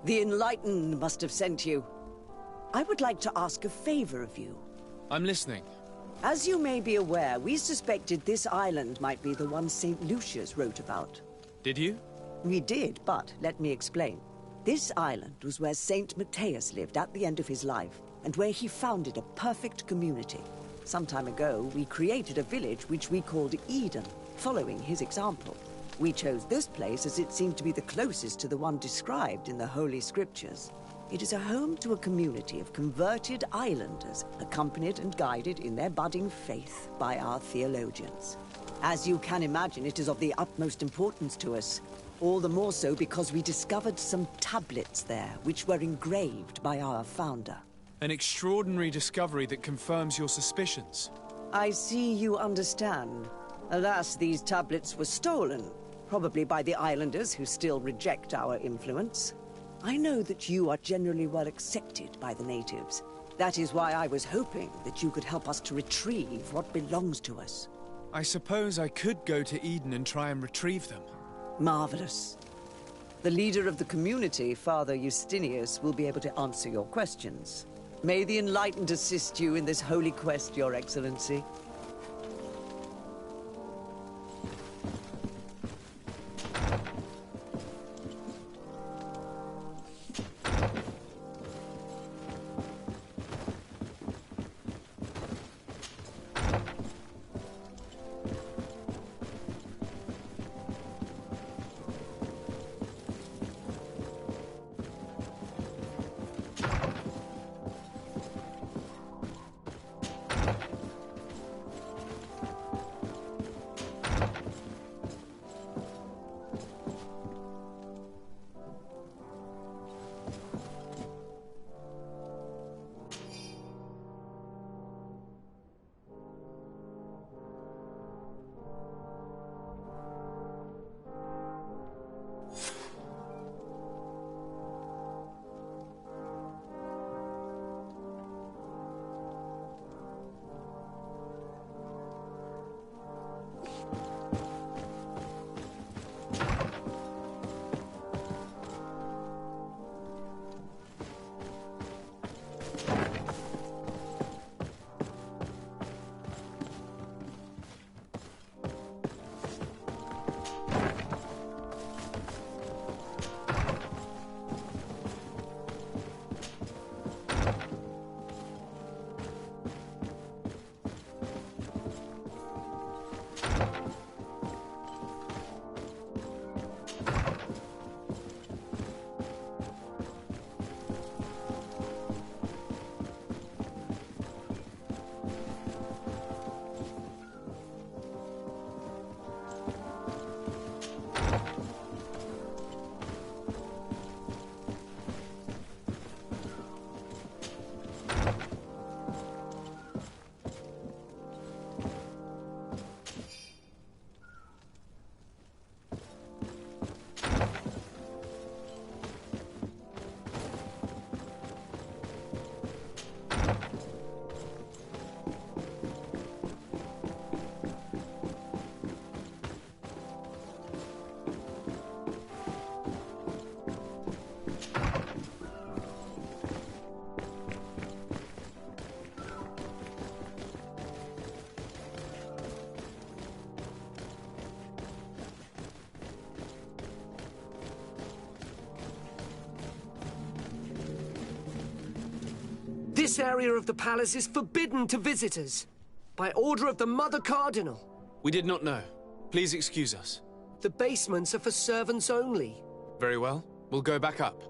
The Enlightened must have sent you. I would like to ask a favor of you. I'm listening. As you may be aware, we suspected this island might be the one St. Lucius wrote about. Did you? We did, but let me explain. This island was where Saint Matthias lived at the end of his life, and where he founded a perfect community. Some time ago, we created a village which we called Eden, following his example. We chose this place as it seemed to be the closest to the one described in the Holy Scriptures. It is a home to a community of converted islanders, accompanied and guided in their budding faith by our theologians. As you can imagine, it is of the utmost importance to us. All the more so because we discovered some tablets there, which were engraved by our founder. An extraordinary discovery that confirms your suspicions. I see you understand. Alas, these tablets were stolen, probably by the islanders who still reject our influence. I know that you are generally well accepted by the natives. That is why I was hoping that you could help us to retrieve what belongs to us. I suppose I could go to Eden and try and retrieve them. Marvelous. The leader of the community, Father Justinius, will be able to answer your questions. May the Enlightened assist you in this holy quest, Your Excellency. This area of the palace is forbidden to visitors, by order of the Mother Cardinal. We did not know. Please excuse us. The basements are for servants only. Very well. We'll go back up.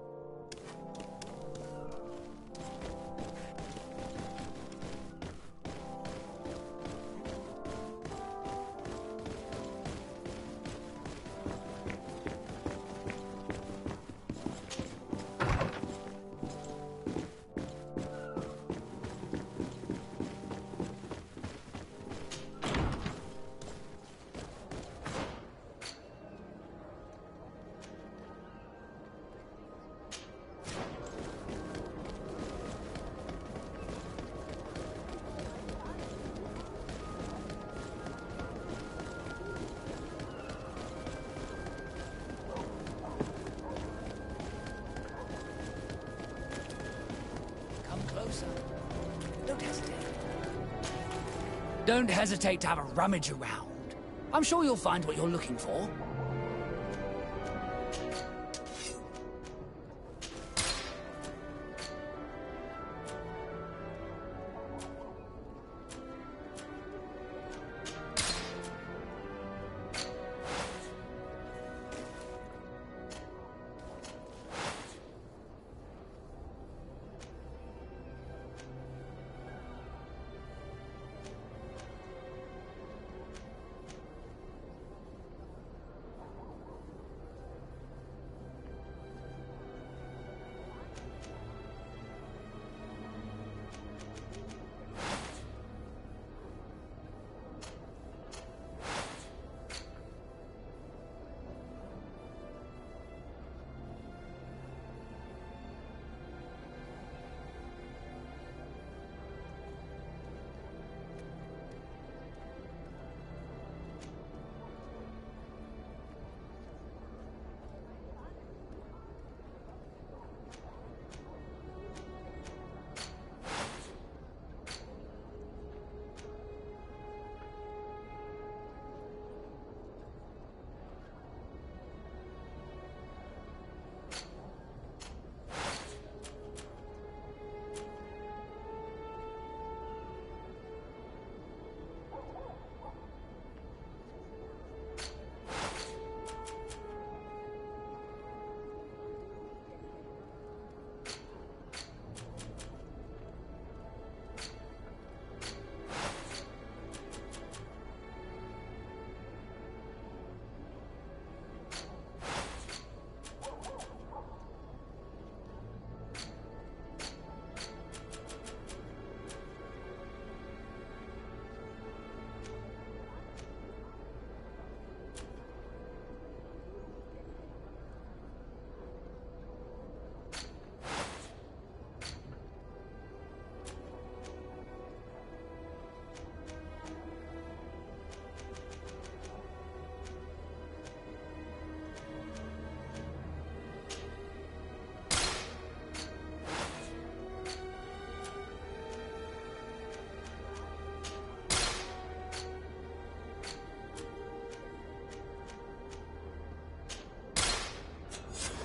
Don't hesitate to have a rummage around. I'm sure you'll find what you're looking for.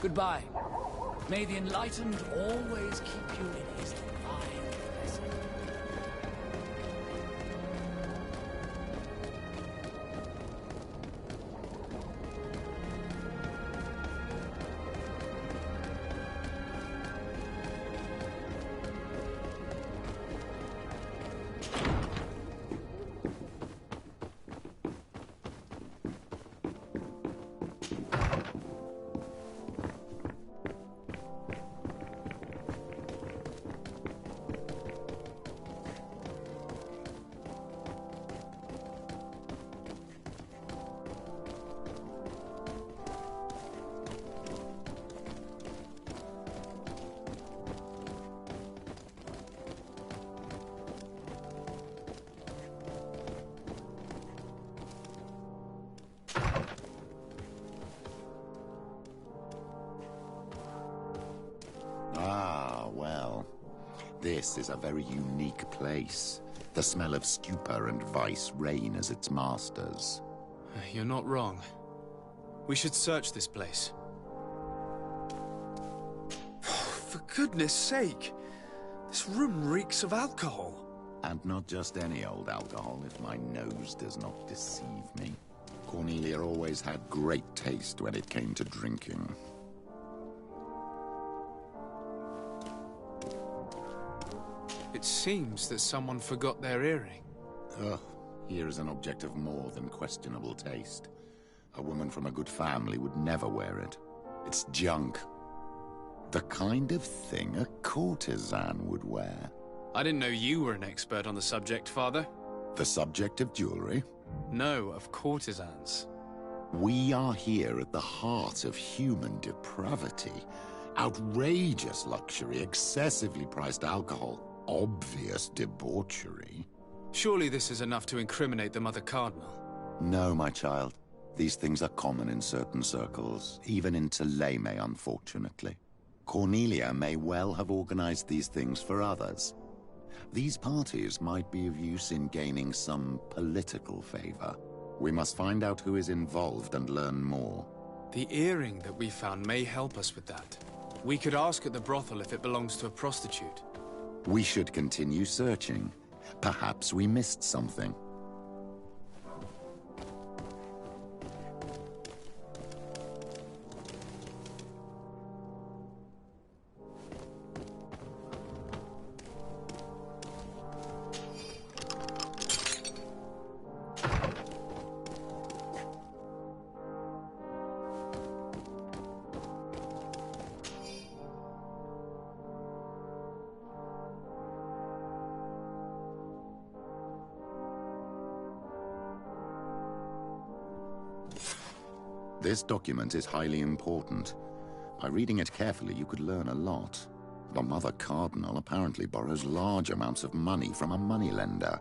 Goodbye. May the Enlightened always keep you in his divine presence. This is a very unique place. The smell of stupor and vice reign as its masters. You're not wrong. We should search this place. For goodness sake! This room reeks of alcohol. And not just any old alcohol, if my nose does not deceive me. Cornelia always had great taste when it came to drinking. It seems that someone forgot their earring. Ugh, here is an object of more than questionable taste. A woman from a good family would never wear it. It's junk. The kind of thing a courtesan would wear. I didn't know you were an expert on the subject, Father. The subject of jewelry? No, of courtesans. We are here at the heart of human depravity. Outrageous luxury, excessively priced alcohol. Obvious debauchery. Surely this is enough to incriminate the Mother Cardinal. No, my child. These things are common in certain circles, even in Thélème, unfortunately. Cornelia may well have organized these things for others. These parties might be of use in gaining some political favor. We must find out who is involved and learn more. The earring that we found may help us with that. We could ask at the brothel if it belongs to a prostitute. We should continue searching. Perhaps we missed something. This document is highly important. By reading it carefully, you could learn a lot. The Mother Cardinal apparently borrows large amounts of money from a moneylender.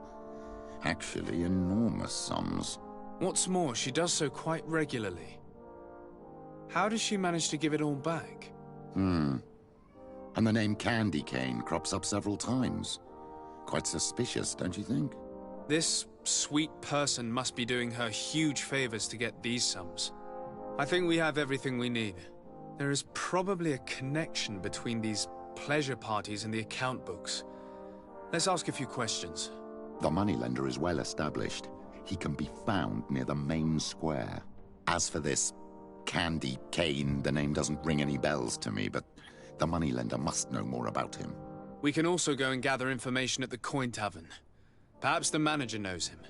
Actually, enormous sums. What's more, she does so quite regularly. How does she manage to give it all back? And the name Candy Cane crops up several times. Quite suspicious, don't you think? This sweet person must be doing her huge favors to get these sums. I think we have everything we need. There is probably a connection between these pleasure parties and the account books. Let's ask a few questions. The moneylender is well established. He can be found near the main square. As for this Candy Cane, the name doesn't ring any bells to me, but the moneylender must know more about him. We can also go and gather information at the Coin Tavern. Perhaps the manager knows him.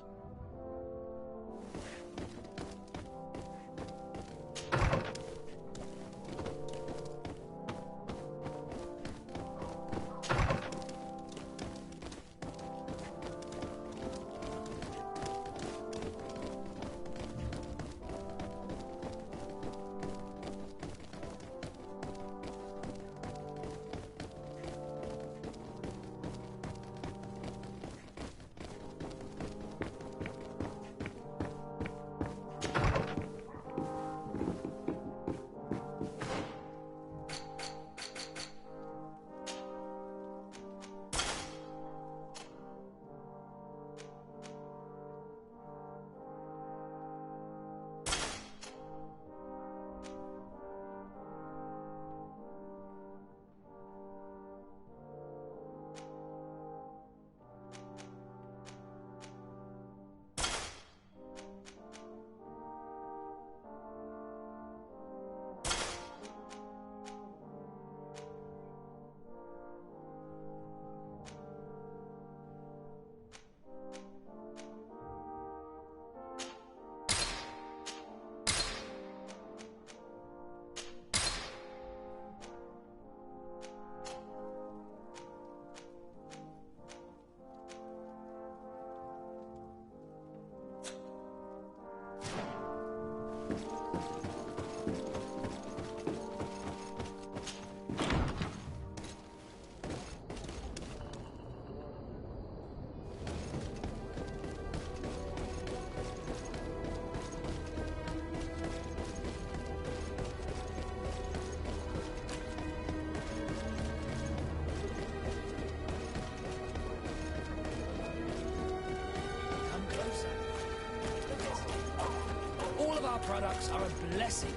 All of our products are a blessing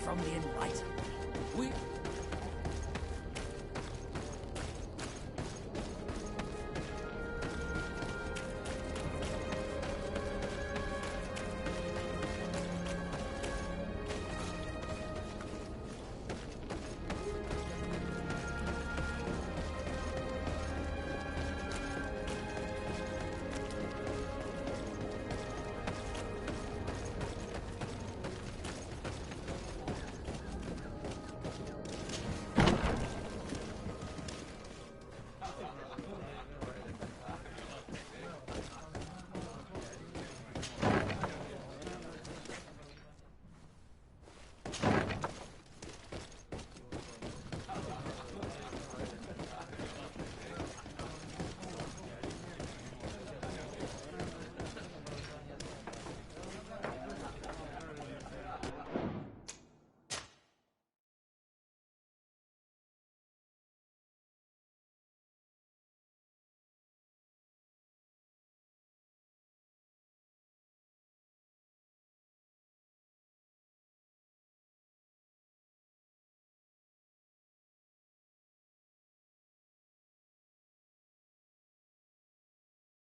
from the Enlightened. We